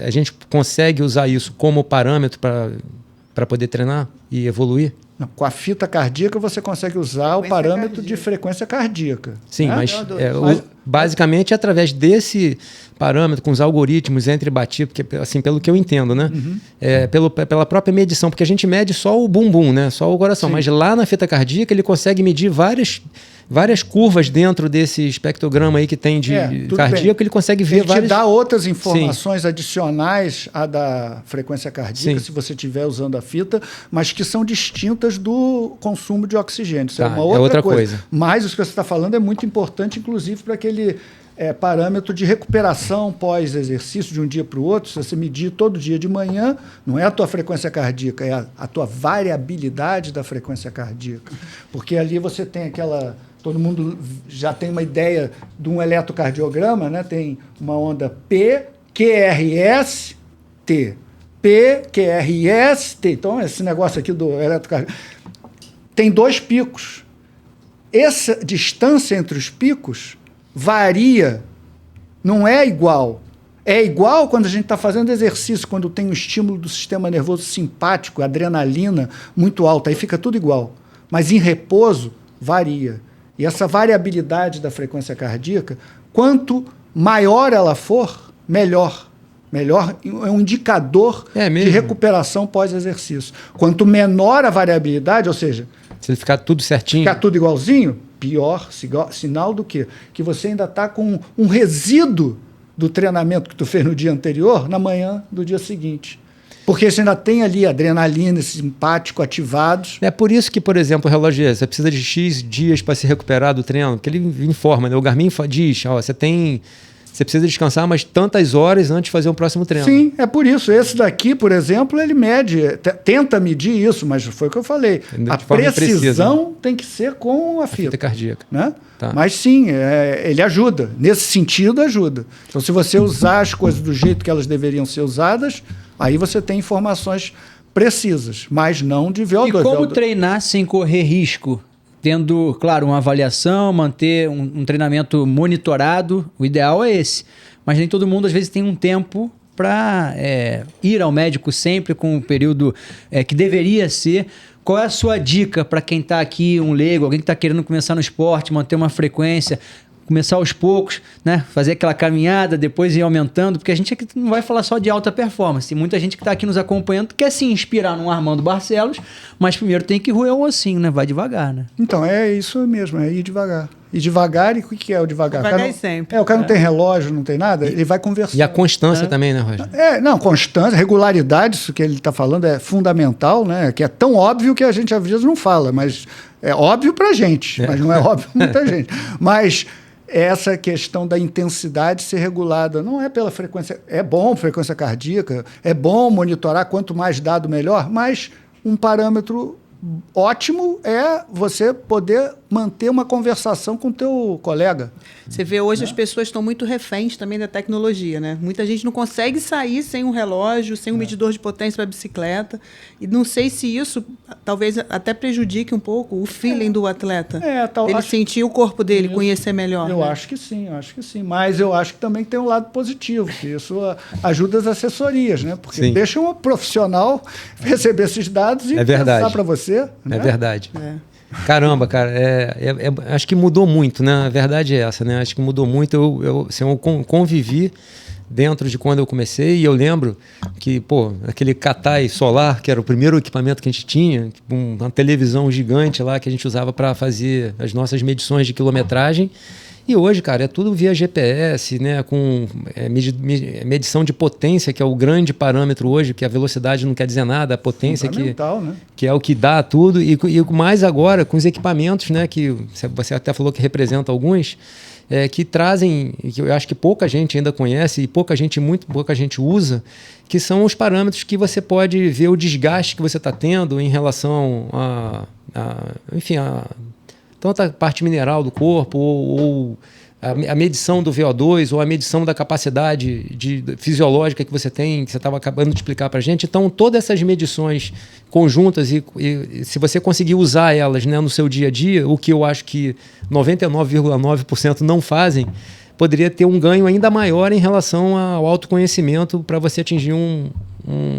a gente consegue usar isso como parâmetro para poder treinar e evoluir? Não, com a fita cardíaca você consegue usar o parâmetro de frequência cardíaca. Sim, né? mas basicamente através desse parâmetro, com os algoritmos entre batir, porque assim, pelo que eu entendo, né? Pela própria medição, porque a gente mede só o bumbum, né? Só o coração, mas lá na fita cardíaca ele consegue medir várias curvas dentro desse espectrograma aí que tem de cardíaco, ele consegue ver várias... Ele te dá outras informações adicionais à da frequência cardíaca, se você estiver usando a fita, mas que são distintas do consumo de oxigênio. Isso é uma outra coisa. Mas o que você está falando é muito importante, inclusive, para aquele parâmetro de recuperação pós-exercício de um dia para o outro. Se você medir todo dia de manhã, não é a tua frequência cardíaca, é a tua variabilidade da frequência cardíaca. Porque ali você tem aquela... Todo mundo já tem uma ideia de um eletrocardiograma, né? Tem uma onda P, QRS, T. P, QRS, T. Então, esse negócio aqui do eletrocardiograma tem 2 picos. Essa distância entre os picos varia, não é igual. É igual quando a gente está fazendo exercício, quando tem um estímulo do sistema nervoso simpático, adrenalina muito alta, aí fica tudo igual. Mas em repouso, varia. E essa variabilidade da frequência cardíaca, quanto maior ela for, melhor. Melhor é um indicador de recuperação pós-exercício. Quanto menor a variabilidade, ou seja... Se ficar tudo certinho... Ficar tudo igualzinho, pior. Sinal do quê? Que você ainda está com um resíduo do treinamento que tu fez no dia anterior, na manhã do dia seguinte. Porque você ainda tem ali adrenalina, simpático ativados. É por isso que, por exemplo, o relógio, você precisa de X dias para se recuperar do treino, porque ele informa, né? O Garmin diz, você precisa descansar mais tantas horas antes de fazer o próximo treino. Sim, é por isso. Esse daqui, por exemplo, ele mede, tenta medir isso, mas foi o que eu falei. A precisão tem que ser com a fita cardíaca. Né? Tá. Mas sim, ele ajuda. Nesse sentido, ajuda. Então, se você usar as coisas do jeito que elas deveriam ser usadas, aí você tem informações precisas, mas não de VO2. E como treinar sem correr risco? Tendo, claro, uma avaliação, manter um treinamento monitorado, o ideal é esse. Mas nem todo mundo, às vezes, tem um tempo para ir ao médico sempre com o período que deveria ser. Qual é a sua dica para quem está aqui, um leigo, alguém que está querendo começar no esporte, manter uma frequência, começar aos poucos, né? Fazer aquela caminhada, depois ir aumentando, porque a gente aqui não vai falar só de alta performance. Tem muita gente que está aqui nos acompanhando que quer se inspirar num Armando Barcelos, mas primeiro tem que roer o ossinho, né? Vai devagar, né? Então, é isso mesmo, é ir devagar. E devagar, e o que é o devagar? Devagar sempre. O cara não tem relógio, não tem nada, ele vai conversar. E a constância também, né, Roger? Constância, regularidade, isso que ele está falando é fundamental, né? Que é tão óbvio que a gente às vezes não fala, mas é óbvio pra gente, mas não é óbvio pra muita gente. Mas essa questão da intensidade ser regulada não é pela frequência, é bom frequência cardíaca, é bom monitorar, quanto mais dado melhor, mas um parâmetro ótimo é você poder manter uma conversação com o teu colega. Você vê hoje as pessoas estão muito reféns também da tecnologia, né? Muita gente não consegue sair sem um relógio, sem um medidor de potência para bicicleta. E não sei se isso talvez até prejudique um pouco o feeling do atleta. Ele sentir o corpo dele, conhecer melhor. Eu acho que sim. Mas eu acho que também tem um lado positivo, que isso ajuda as assessorias, né? Porque deixa um profissional receber esses dados e passar para você. Né? É verdade. Caramba, cara, acho que mudou muito, né? A verdade é essa, né? Acho que mudou muito. Eu convivi dentro de quando eu comecei e eu lembro que, aquele Katai solar, que era o primeiro equipamento que a gente tinha, uma televisão gigante lá que a gente usava para fazer as nossas medições de quilometragem. E hoje, cara, é tudo via GPS, né? Com medição de potência, que é o grande parâmetro hoje, que a velocidade não quer dizer nada, a potência que é o que dá tudo. E mais agora, com os equipamentos, né? Que você até falou que representa alguns, que trazem, que eu acho que pouca gente ainda conhece e muito pouca gente usa, que são os parâmetros que você pode ver o desgaste que você está tendo em relação enfim, tanto a parte mineral do corpo, ou a medição do VO2, ou a medição da capacidade fisiológica que você tem, que você estava acabando de explicar para a gente. Então, todas essas medições conjuntas, e se você conseguir usar elas, né, no seu dia a dia, o que eu acho que 99,9% não fazem, poderia ter um ganho ainda maior em relação ao autoconhecimento para você atingir um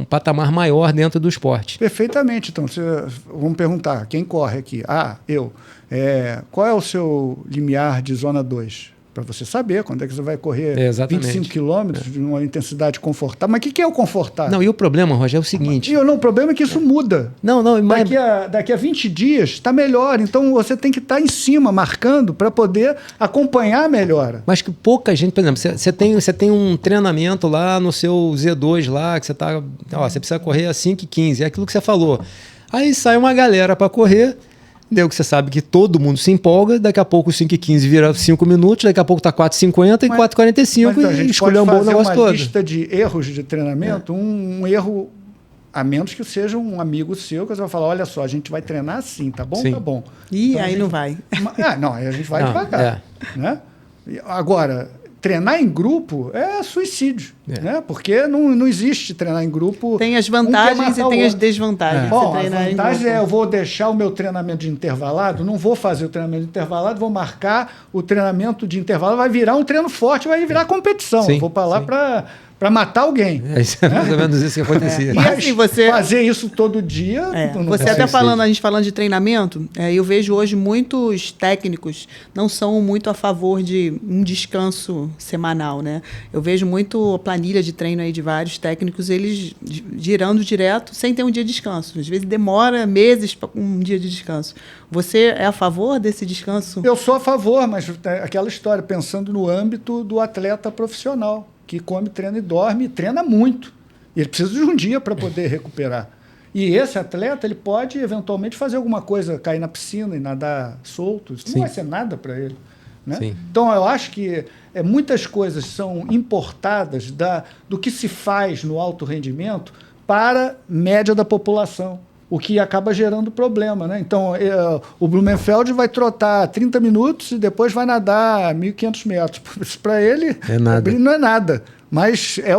patamar maior dentro do esporte. Perfeitamente. Então, vamos perguntar, quem corre aqui? Eu. Qual é o seu limiar de zona 2? Para você saber quando é que você vai correr 25 quilômetros de uma intensidade confortável. Mas o que é o confortável? Não, e o problema, Roger, é o seguinte... O problema é que isso muda. Mas... Daqui a 20 dias está melhor. Então, você tem que estar em cima, marcando, para poder acompanhar a melhora. Mas que pouca gente... Por exemplo, você tem um treinamento lá no seu Z2 lá, que você está... Você precisa correr a 5h15. É aquilo que você falou. Aí sai uma galera para correr... Deu que você sabe que todo mundo se empolga, daqui a pouco 5h15 vira 5 minutos, daqui a pouco está 4h50 e 4h45 e escolheu um bom negócio todo. Uma lista de erros de treinamento, um erro, a menos que seja um amigo seu, que você vai falar, olha só, a gente vai treinar assim, tá bom? Sim. Tá bom. E então, aí não vai. Aí a gente vai devagar. Né? Agora, treinar em grupo é suicídio, né? Porque não existe treinar em grupo. Tem as vantagens e tem as desvantagens. Bom, a vantagem eu vou deixar o meu treinamento de intervalado, não vou fazer o treinamento de intervalado, vou marcar o treinamento de intervalo, vai virar um treino forte, vai virar competição. Sim, eu vou para lá para matar alguém. É mais ou menos isso que acontecia. E assim, fazer isso todo dia... Você até a gente falando de treinamento, eu vejo hoje muitos técnicos não são muito a favor de um descanso semanal, né? Eu vejo muito planilha de treino aí de vários técnicos, eles girando direto sem ter um dia de descanso. Às vezes demora meses para um dia de descanso. Você é a favor desse descanso? Eu sou a favor, mas aquela história, pensando no âmbito do atleta profissional, que come, treina e dorme, e treina muito. E ele precisa de um dia para poder recuperar. E esse atleta, ele pode eventualmente fazer alguma coisa, cair na piscina e nadar solto. Isso não vai ser nada para ele. Né? Então, eu acho que muitas coisas são importadas do que se faz no alto rendimento para a média da população, o que acaba gerando problema. Né? Então, o Blumenfeld vai trotar 30 minutos e depois vai nadar 1.500 metros. Isso para ele não é nada. Mas é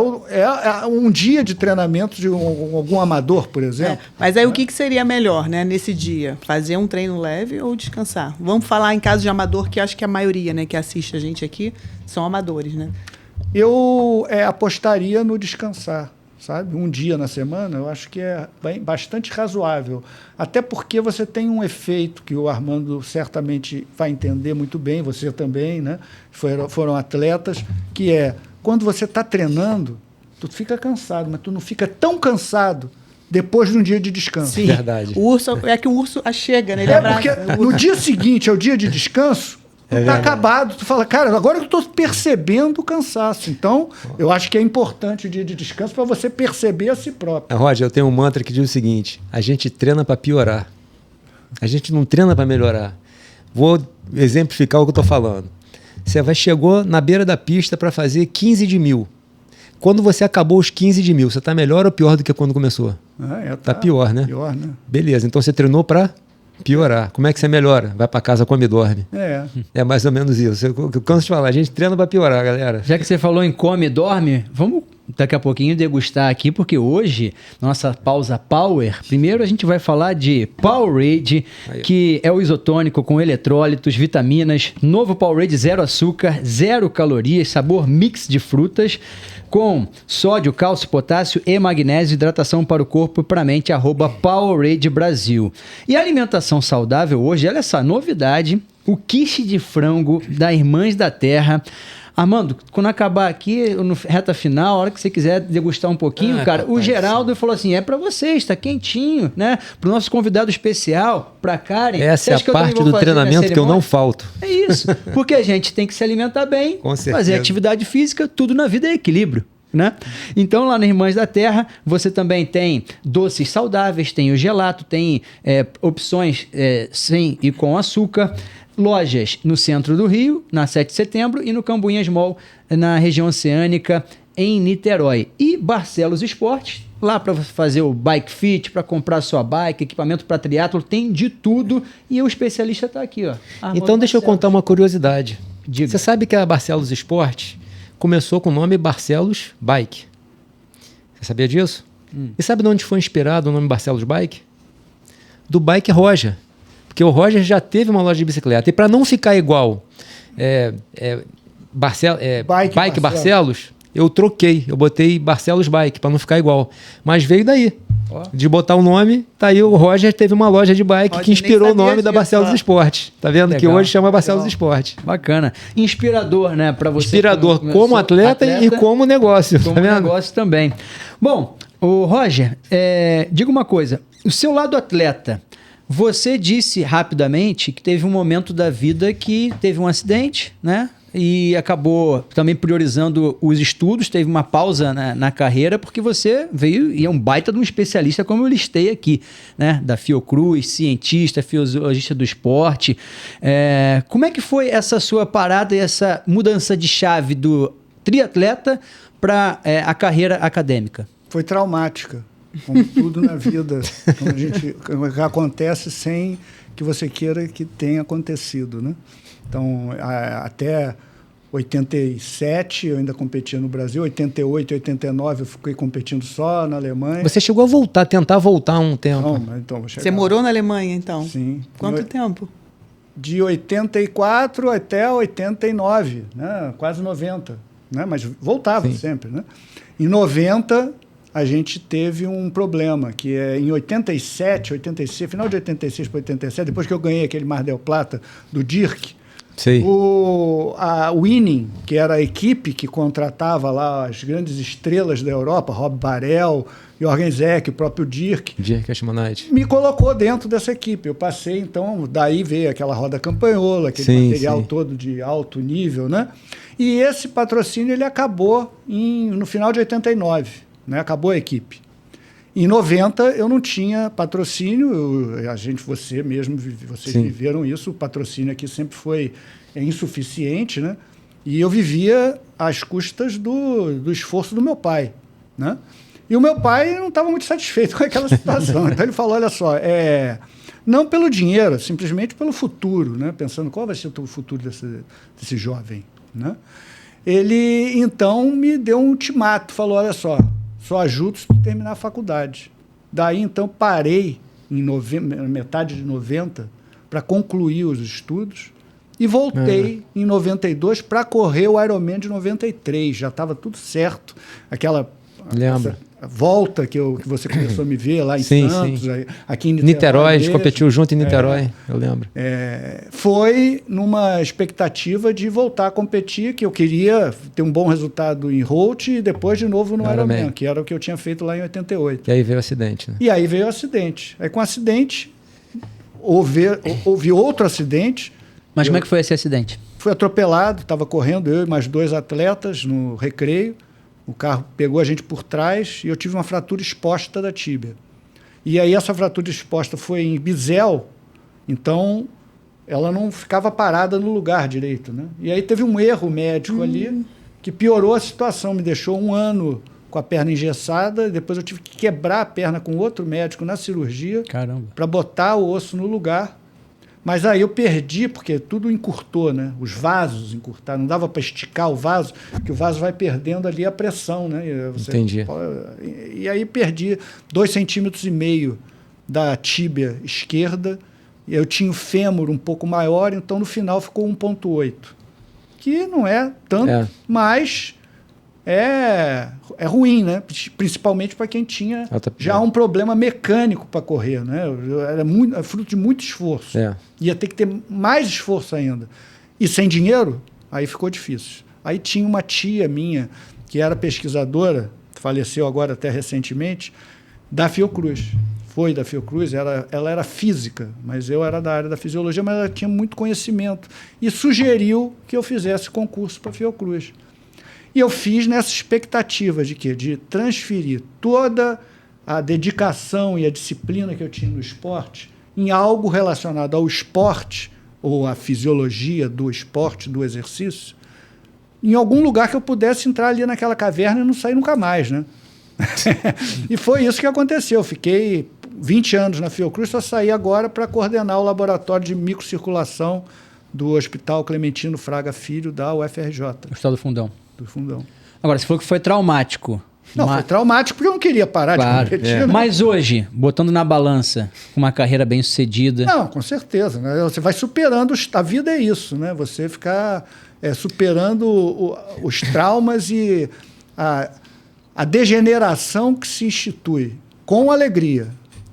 um dia de treinamento de algum amador, por exemplo. Mas aí o que seria melhor, né, nesse dia? Fazer um treino leve ou descansar? Vamos falar em caso de amador, que acho que a maioria, né, que assiste a gente aqui são amadores, né? Eu apostaria no descansar. Sabe? Um dia na semana, eu acho que é bastante razoável. Até porque você tem um efeito que o Armando certamente vai entender muito bem, você também, né? Foram atletas, que quando você está treinando, tu fica cansado, mas tu não fica tão cansado depois de um dia de descanso. Sim, verdade. O urso chega, né? Porque no dia seguinte, é o dia de descanso, tá acabado, tu fala, cara, agora eu estou percebendo o cansaço. Então, eu acho que é importante o dia de descanso para você perceber a si próprio. Roger, eu tenho um mantra que diz o seguinte: a gente treina para piorar. A gente não treina para melhorar. Vou exemplificar o que eu estou falando. Você chegou na beira da pista para fazer 15 de 1.000. Quando você acabou os 15 de 1.000, você está melhor ou pior do que quando começou? Tá pior, né? Pior, né? Beleza, então você treinou para piorar. Como é que você melhora? Vai para casa, come e dorme. É mais ou menos isso. Eu canso de falar, a gente treina para piorar, galera. Já que você falou em come e dorme, vamos daqui a pouquinho degustar aqui, porque hoje, nossa pausa Power, primeiro a gente vai falar de Powerade, que é o isotônico com eletrólitos, vitaminas, novo Powerade 0 açúcar, 0 calorias, sabor mix de frutas, com sódio, cálcio, potássio e magnésio, hidratação para o corpo e para a mente, @Powerade Brasil. E a alimentação saudável hoje, olha essa novidade, o quiche de frango da Irmãs da Terra. Armando, quando acabar aqui, no reta final, a hora que você quiser degustar um pouquinho, cara, o Geraldo falou assim, é pra vocês, tá quentinho, né? Pro nosso convidado especial, pra Karen. Essa é a parte do treinamento que eu não falto. É isso, porque a gente tem que se alimentar bem, fazer atividade física, tudo na vida é equilíbrio. Né? Então lá na Irmãs da Terra você também tem doces saudáveis, tem o gelato, tem opções sem e com açúcar, lojas no centro do Rio, na 7 de setembro, e no Cambuinhas Mall, na região oceânica, em Niterói. E Barcelos Esportes, lá para fazer o bike fit, para comprar sua bike, equipamento para triatlo, tem de tudo, e o especialista está aqui. Então deixa eu contar uma curiosidade. Diga. Você sabe que a Barcelos Esportes começou com o nome Barcelos Bike. Você sabia disso? E sabe de onde foi inspirado o nome Barcelos Bike? Do Bike Roger. Porque o Roger já teve uma loja de bicicleta. E para não ficar igual Bike Barcelos, eu troquei. Eu botei Barcelos Bike para não ficar igual. Mas veio daí. De botar o nome, tá aí o Roger teve uma loja de bike que inspirou o nome da Barcelos Esporte. Tá vendo? Legal. Que hoje chama Barcelos Esporte. Bacana. Inspirador, né? Para você. Inspirador como atleta e como negócio. Como tá vendo? negócio também. Bom, o Roger, diga uma coisa. O seu lado atleta, você disse rapidamente que teve um momento da vida que teve um acidente, né? E acabou também priorizando os estudos, teve uma pausa na carreira, porque você veio e é um baita de um especialista, como eu listei aqui, né? Da Fiocruz, cientista, fisiologista do esporte. Como é que foi essa sua parada e essa mudança de chave do triatleta para a carreira acadêmica? Foi traumática, como tudo na vida, como acontece sem que você queira que tenha acontecido, né? Então, até 87 eu ainda competia no Brasil, 88, 89 eu fiquei competindo só na Alemanha. Você chegou a tentar voltar um tempo. Não, então, você morou na Alemanha, então? Sim. Quanto tempo? De 84 até 89, né? Quase 90, né? Mas voltava sempre, né? Em 90 a gente teve um problema, que em 87, 86, final de 86 para 87, depois que eu ganhei aquele Mar del Plata do Dirk, a Winning, que era a equipe que contratava lá as grandes estrelas da Europa, Rob Barel, Jorgen Zek, o próprio Dirk, me colocou dentro dessa equipe. Eu passei, então, daí veio aquela roda campanhola, aquele material todo de alto nível, né? E esse patrocínio ele acabou no final de 89, né? Acabou a equipe. Em 90 eu não tinha patrocínio, vocês viveram isso, o patrocínio aqui sempre foi insuficiente, né? E eu vivia às custas do esforço do meu pai, né? E o meu pai não estava muito satisfeito com aquela situação, então ele falou, olha só, não pelo dinheiro, simplesmente pelo futuro, né? Pensando qual vai ser o futuro desse jovem, né? Ele então me deu um ultimato, falou, olha só ajudo se tu terminar a faculdade. Daí, então, parei na metade de 90 para concluir os estudos e voltei em 92 para correr o Ironman de 93. Já estava tudo certo. Aquela volta que você começou a me ver lá em Santos, aqui em Niterói. A gente competiu junto em Niterói, eu lembro. Foi numa expectativa de voltar a competir, que eu queria ter um bom resultado em Holt e depois de novo no Ironman, que era o que eu tinha feito lá em 88. E aí veio o acidente, né? E aí veio o acidente. Aí com o acidente, houve outro acidente. Mas como é que foi esse acidente? Fui atropelado, estava correndo eu e mais 2 atletas no recreio. O carro pegou a gente por trás e eu tive uma fratura exposta da tíbia. E aí essa fratura exposta foi em bisel, então ela não ficava parada no lugar direito, né? E aí teve um erro médico ali que piorou a situação, me deixou 1 ano com a perna engessada, depois eu tive que quebrar a perna com outro médico na cirurgia para botar o osso no lugar. Mas aí eu perdi, porque tudo encurtou, né? Os vasos encurtaram, não dava para esticar o vaso, porque o vaso vai perdendo ali a pressão, né? Entendi. E aí perdi 2,5 centímetros da tíbia esquerda, eu tinha o fêmur um pouco maior, então no final ficou 1,8, que não é tanto, mas é ruim, né? Principalmente para quem tinha já um problema mecânico para correr, né? Era fruto de muito esforço. Ia ter que ter mais esforço ainda. E sem dinheiro, aí ficou difícil. Aí tinha uma tia minha, que era pesquisadora, faleceu agora até recentemente, da Fiocruz. Foi da Fiocruz, ela era física, mas eu era da área da fisiologia, mas ela tinha muito conhecimento. E sugeriu que eu fizesse concurso para a Fiocruz. E eu fiz nessa expectativa de quê? De transferir toda a dedicação e a disciplina que eu tinha no esporte em algo relacionado ao esporte, ou à fisiologia do esporte, do exercício, em algum lugar que eu pudesse entrar ali naquela caverna e não sair nunca mais, né? E foi isso que aconteceu. Eu fiquei 20 anos na Fiocruz, só saí agora para coordenar o laboratório de microcirculação do Hospital Clementino Fraga Filho, da UFRJ. Hospital do Fundão. Do Fundão. Agora, você falou que foi traumático. Não, foi traumático porque eu não queria parar de competir. Né? Mas hoje, botando na balança, com uma carreira bem sucedida... Não, com certeza. Né? Você vai superando... A vida é isso, né? Você ficar superando os traumas e a degeneração que se institui com alegria.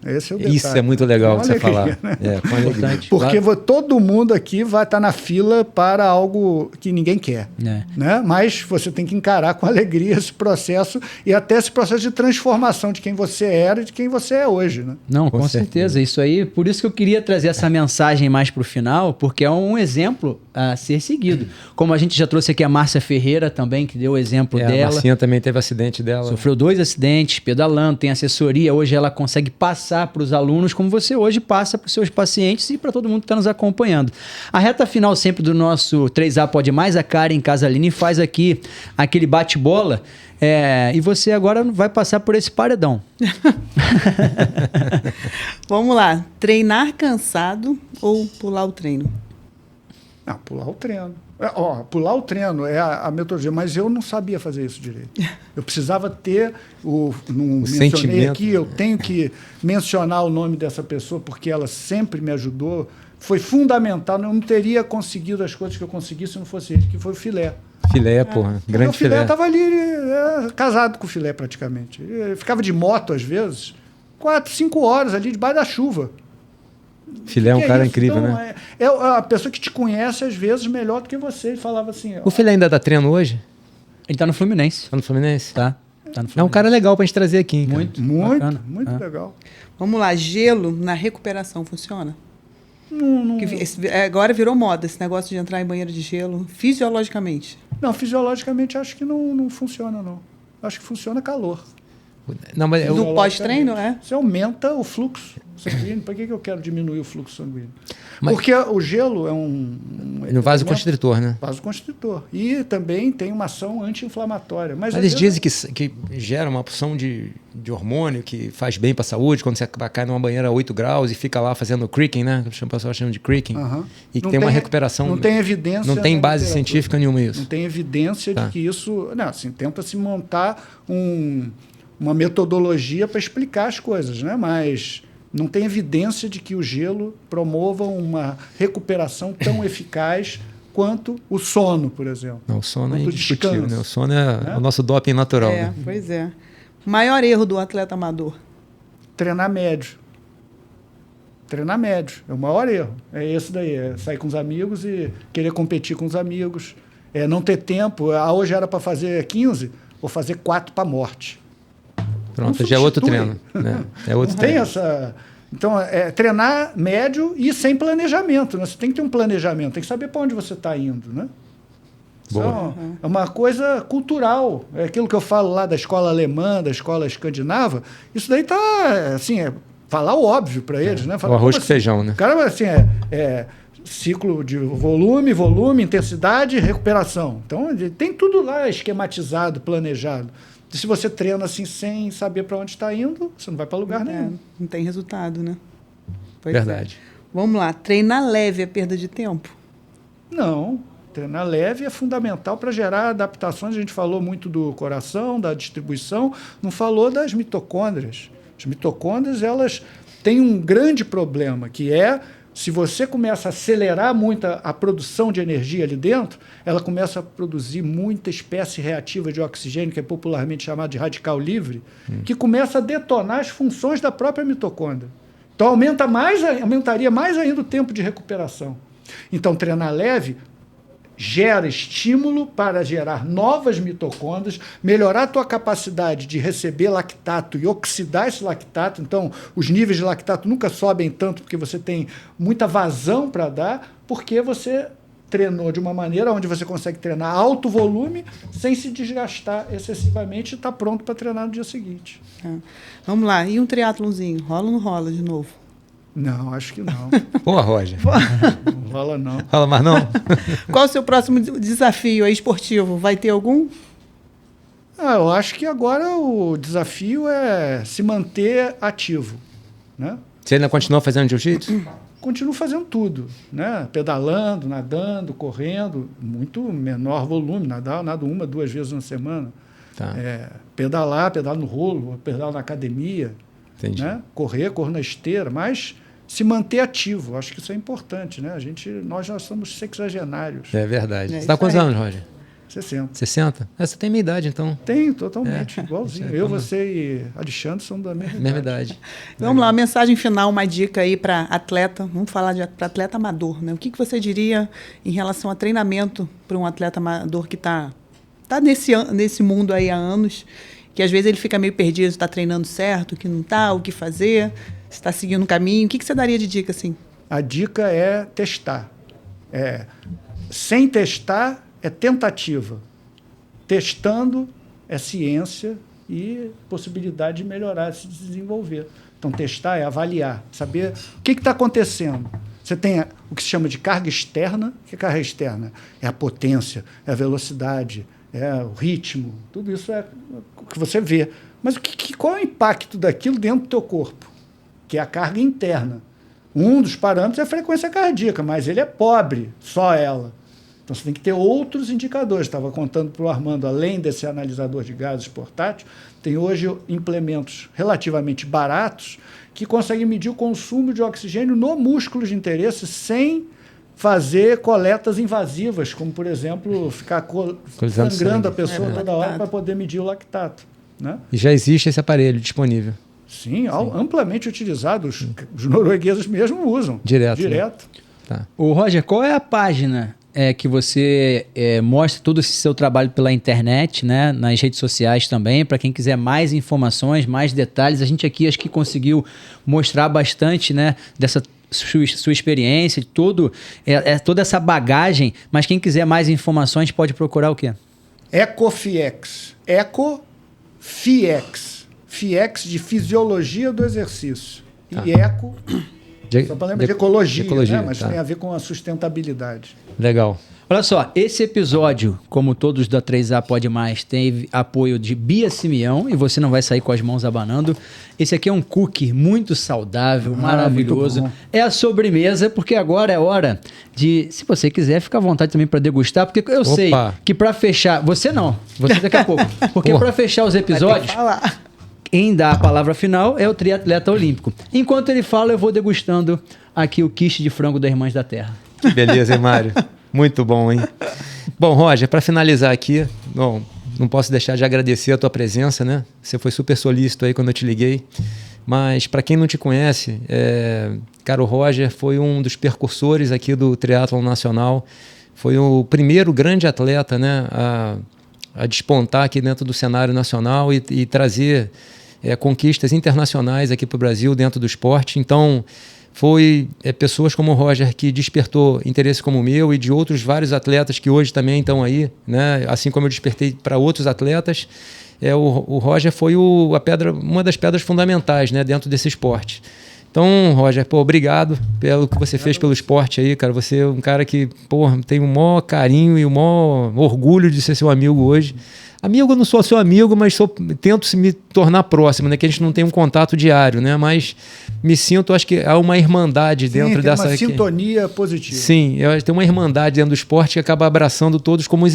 Esse é o detalhe. Isso é muito legal você falar. Né? Com alegria. Porque todo mundo aqui vai estar na fila para algo que ninguém quer. Né? Mas você tem que encarar com alegria esse processo e até esse processo de transformação de quem você era e de quem você é hoje. Né? Não, com certeza. Isso aí, por isso que eu queria trazer essa mensagem mais para o final, porque é um exemplo a ser seguido. Como a gente já trouxe aqui a Márcia Ferreira também, que deu o exemplo dela. A Marcinha também teve acidente dela. Sofreu 2 acidentes, pedalando, tem assessoria. Hoje ela consegue passar para os alunos como você hoje passa para os seus pacientes e para todo mundo que está nos acompanhando. A reta final sempre do nosso 3A Pode Mais, a Karen Casalini faz aqui aquele bate-bola e você agora vai passar por esse paredão. Vamos lá. Treinar cansado ou pular o treino? Não, pular o treino. Pular o treino é a metodologia, mas eu não sabia fazer isso direito. Eu precisava ter o mencionei sentimento. Aqui, eu tenho que mencionar o nome dessa pessoa porque ela sempre me ajudou. Foi fundamental. Eu não teria conseguido as coisas que eu consegui se não fosse ele, que foi o Filé. Filé, porra. Grande o Filé. Filé. Estava ali casado com o Filé praticamente. Eu ficava de moto às vezes, 4, 5 horas ali debaixo da chuva. Filé é um cara isso? incrível, Então, né? É a pessoa que te conhece, às vezes, melhor do que você. Ele falava assim... O Filé ainda dá treino hoje? Ele tá no Fluminense. Tá no Fluminense? Tá no Fluminense. É um cara legal pra gente trazer aqui, hein, Muito legal. Vamos lá. Gelo na recuperação funciona? Não. Agora virou moda esse negócio de entrar em banheiro de gelo, fisiologicamente. Não, fisiologicamente acho que não funciona, não. Acho que funciona calor. Não, mas Do pós-treino, Você aumenta o fluxo sanguíneo. Para que eu quero diminuir o fluxo sanguíneo? Mas porque o gelo é um vasoconstritor, né? Vasoconstritor. E também tem uma ação anti-inflamatória. Mas eles dizem que gera uma porção de hormônio que faz bem para a saúde quando você cai numa banheira a 8 graus e fica lá fazendo creaking, né? O pessoal chama de creaking. E que tem uma recuperação. Não tem evidência. Não tem base científica nenhuma isso. Não tem evidência de que isso... Não, assim, tenta-se montar uma metodologia para explicar as coisas, né? Mas não tem evidência de que o gelo promova uma recuperação tão eficaz quanto o sono, por exemplo. Não, o sono é indiscutível, né? O sono é o nosso doping natural. Né? Pois é. Maior erro do atleta amador? Treinar médio. Treinar médio. É o maior erro. É esse daí. É sair com os amigos e querer competir com os amigos. É não ter tempo. Hoje era para fazer 15, vou fazer 4 para a morte. Pronto, já é outro treino. Né? É outro não treino. Tem essa... Então, treinar médio e sem planejamento. Né? Você tem que ter um planejamento, tem que saber para onde você está indo. Né? Então, é uma coisa cultural. É aquilo que eu falo lá da escola alemã, da escola escandinava. Isso daí está, assim, falar o óbvio para eles. Né? Falar, o arroz com feijão, né? O cara, assim, ciclo de volume, intensidade, recuperação. Então, tem tudo lá esquematizado, planejado. Se você treina assim sem saber para onde está indo, você não vai para lugar nenhum. Não tem resultado, né? Pois Verdade. Vamos lá. Treinar leve é perda de tempo? Não. Treinar leve é fundamental para gerar adaptações. A gente falou muito do coração, da distribuição, não falou das mitocôndrias. As mitocôndrias, elas têm um grande problema, que é se você começa a acelerar muito a produção de energia ali dentro, ela começa a produzir muita espécie reativa de oxigênio, que é popularmente chamada de radical livre, que começa a detonar as funções da própria mitocôndria. Então, aumentaria mais ainda o tempo de recuperação. Então, treinar leve gera estímulo para gerar novas mitocôndrias, melhorar a tua capacidade de receber lactato e oxidar esse lactato. Então, os níveis de lactato nunca sobem tanto porque você tem muita vazão para dar, porque você treinou de uma maneira onde você consegue treinar alto volume sem se desgastar excessivamente e está pronto para treinar no dia seguinte. Vamos lá. E um triatlonzinho? Rola ou não rola de novo? Não, acho que não. Pô, Roger. Não rola, não. Rola mais não? Qual o seu próximo desafio aí esportivo? Vai ter algum? Eu acho que agora o desafio é se manter ativo. Né? Você ainda continua fazendo jiu-jitsu? Continuo fazendo tudo. Né? Pedalando, nadando, correndo. Muito menor volume. Nado 1, 2 vezes na semana. Tá. Pedalo no rolo, pedalo na academia. Entendi. Né? Corro na esteira, mas se manter ativo. Acho que isso é importante, né? Nós já somos sexagenários. É verdade. Você está com quantos anos, Roger? 60. 60? Você tem minha idade, então. Tenho, totalmente, igualzinho. Eu, você e Alexandre são da mesma idade. Vamos lá, mensagem final, uma dica aí para atleta. Vamos falar para atleta amador, né? O que você diria em relação a treinamento para um atleta amador que está nesse mundo aí há anos, que às vezes ele fica meio perdido, está treinando certo, que não está, o que fazer, se está seguindo um caminho. O que você daria de dica, assim? A dica é testar. Sem testar, é tentativa. Testando é ciência e possibilidade de melhorar, de se desenvolver. Então, testar é avaliar, saber o que está acontecendo. Você tem o que se chama de carga externa. O que é carga externa? É a potência, é a velocidade, é o ritmo. Tudo isso é o que você vê. Mas qual é o impacto daquilo dentro do teu corpo? Que é a carga interna. Um dos parâmetros é a frequência cardíaca, mas ele é pobre, só ela. Então, você tem que ter outros indicadores. Estava contando para o Armando, além desse analisador de gases portátil, tem hoje implementos relativamente baratos que conseguem medir o consumo de oxigênio no músculo de interesse sem fazer coletas invasivas, como, por exemplo, ficar sangrando a pessoa toda hora para poder medir o lactato. Né? E já existe esse aparelho disponível. Sim, amplamente utilizado. Os noruegueses mesmo usam. Direto. Né? Tá. Ô, Roger, qual é a página que você mostra todo esse seu trabalho pela internet, né, nas redes sociais também, para quem quiser mais informações, mais detalhes? A gente aqui acho que conseguiu mostrar bastante, né, dessa sua experiência, toda essa bagagem, mas quem quiser mais informações pode procurar o quê? EcoFiex. EcoFiex. FIEX de Fisiologia do Exercício. E Eco... Só para lembrar de ecologia, né? Mas tem a ver com a sustentabilidade. Legal. Olha só, esse episódio, como todos da 3A Pode Mais, teve apoio de Bia Simeão e você não vai sair com as mãos abanando. Esse aqui é um cookie muito saudável, maravilhoso. É a sobremesa, porque agora é hora de, se você quiser, fica à vontade também para degustar, porque eu sei que para fechar... Você não, você daqui a pouco. Porque para fechar os episódios... Quem dá a palavra final é o triatleta olímpico. Enquanto ele fala, eu vou degustando aqui o quiche de frango da Irmãs da Terra. Que beleza, hein, Mário? Muito bom, hein? Bom, Roger, para finalizar aqui, não posso deixar de agradecer a tua presença, né? Você foi super solícito aí quando eu te liguei. Mas para quem não te conhece, cara, o Roger foi um dos percursores aqui do triatlon nacional. Foi o primeiro grande atleta, né, a despontar aqui dentro do cenário nacional e trazer conquistas internacionais aqui para o Brasil dentro do esporte. Então, foi pessoas como o Roger que despertou interesse como o meu e de outros vários atletas que hoje também estão aí, né? Assim como eu despertei para outros atletas, o Roger foi uma das pedras fundamentais, né, dentro desse esporte. Então, Roger, obrigado pelo que você fez pelo esporte aí, cara. Você é um cara que, tem o maior carinho e o maior orgulho de ser seu amigo hoje. Amigo, eu não sou seu amigo, mas tento me tornar próximo, né? Que a gente não tem um contato diário, né? Mas me sinto, acho que há uma irmandade dentro dessa... Tem uma sintonia positiva. Sim, eu acho que tem uma irmandade dentro do esporte que acaba abraçando todos como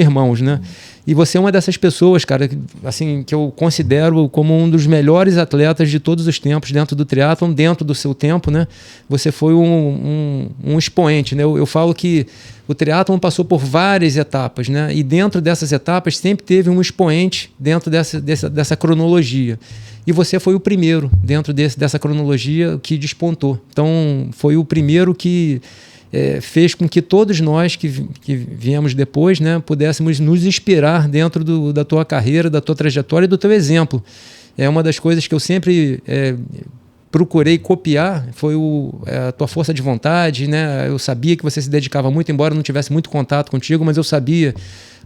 irmãos, né? E você é uma dessas pessoas, cara, assim, que eu considero como um dos melhores atletas de todos os tempos dentro do triatlon, dentro do seu tempo, né? Você foi um expoente, né? Eu falo que o triatlon passou por várias etapas, né? E dentro dessas etapas sempre teve um expoente dentro dessa cronologia. E você foi o primeiro dentro dessa cronologia que despontou. Então, foi o primeiro que fez com que todos nós que viemos depois, né, pudéssemos nos inspirar dentro da tua carreira, da tua trajetória e do teu exemplo. É uma das coisas que eu sempre procurei copiar, foi a tua força de vontade, né? Eu sabia que você se dedicava muito, embora eu não tivesse muito contato contigo, mas eu sabia,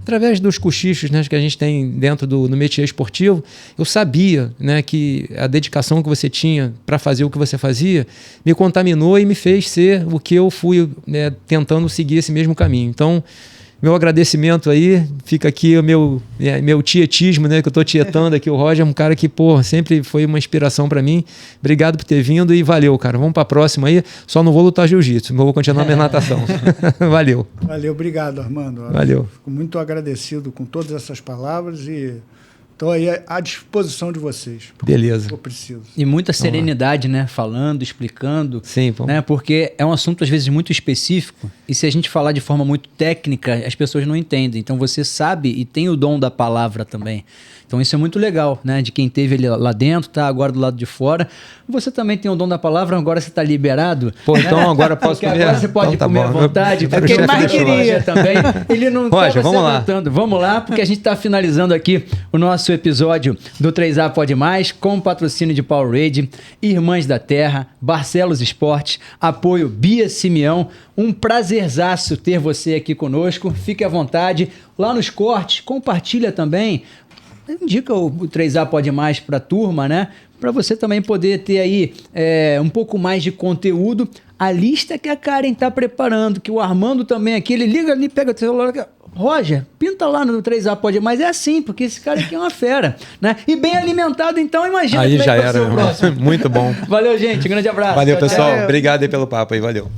através dos cochichos, né, que a gente tem dentro do métier esportivo, eu sabia, né, que a dedicação que você tinha para fazer o que você fazia me contaminou e me fez ser o que eu fui, né, tentando seguir esse mesmo caminho. Então, meu agradecimento aí, fica aqui o meu tietismo, né, que eu estou tietando aqui. O Roger é um cara que, sempre foi uma inspiração para mim. Obrigado por ter vindo e valeu, cara. Vamos para a próxima aí. Só não vou lutar jiu-jitsu, mas vou continuar minha natação. Valeu. Valeu, obrigado, Armando. Valeu. Fico muito agradecido com todas essas palavras e Estou aí à disposição de vocês. Beleza. Eu preciso. E muita serenidade, né? Falando, explicando. Sim, pô. Né? Porque é um assunto, às vezes, muito específico. E se a gente falar de forma muito técnica, as pessoas não entendem. Então, você sabe e tem o dom da palavra também. Então, isso é muito legal, né? De quem teve ele lá dentro, tá agora do lado de fora. Você também tem o dom da palavra, agora você está liberado. Pô, então agora posso comer. Agora você pode então, comer à vontade. É Porque o ele mais chefe queria também. Ele não Roger, estava vamos se lá. aguentando. Vamos lá, porque a gente está finalizando aqui o nosso episódio do 3A Pode Mais, com o patrocínio de Powerade, Irmãs da Terra, Barcelos Esportes, apoio Bia Simeão. Um prazerzaço ter você aqui conosco. Fique à vontade. Lá nos cortes, compartilha também. Indica o 3A Pode Mais para a turma, né? Para você também poder ter aí um pouco mais de conteúdo. A lista que a Karen está preparando, que o Armando também aqui, ele liga ali, pega o celular, Roger, pinta lá no 3A Pode Mais. É assim, porque esse cara aqui é uma fera, né? E bem alimentado, então imagina. Aí como já é que vai ser era. o próximo. Muito bom. Valeu, gente. Grande abraço. Valeu, Tchau, pessoal. tchau. Obrigado aí pelo papo aí. Valeu.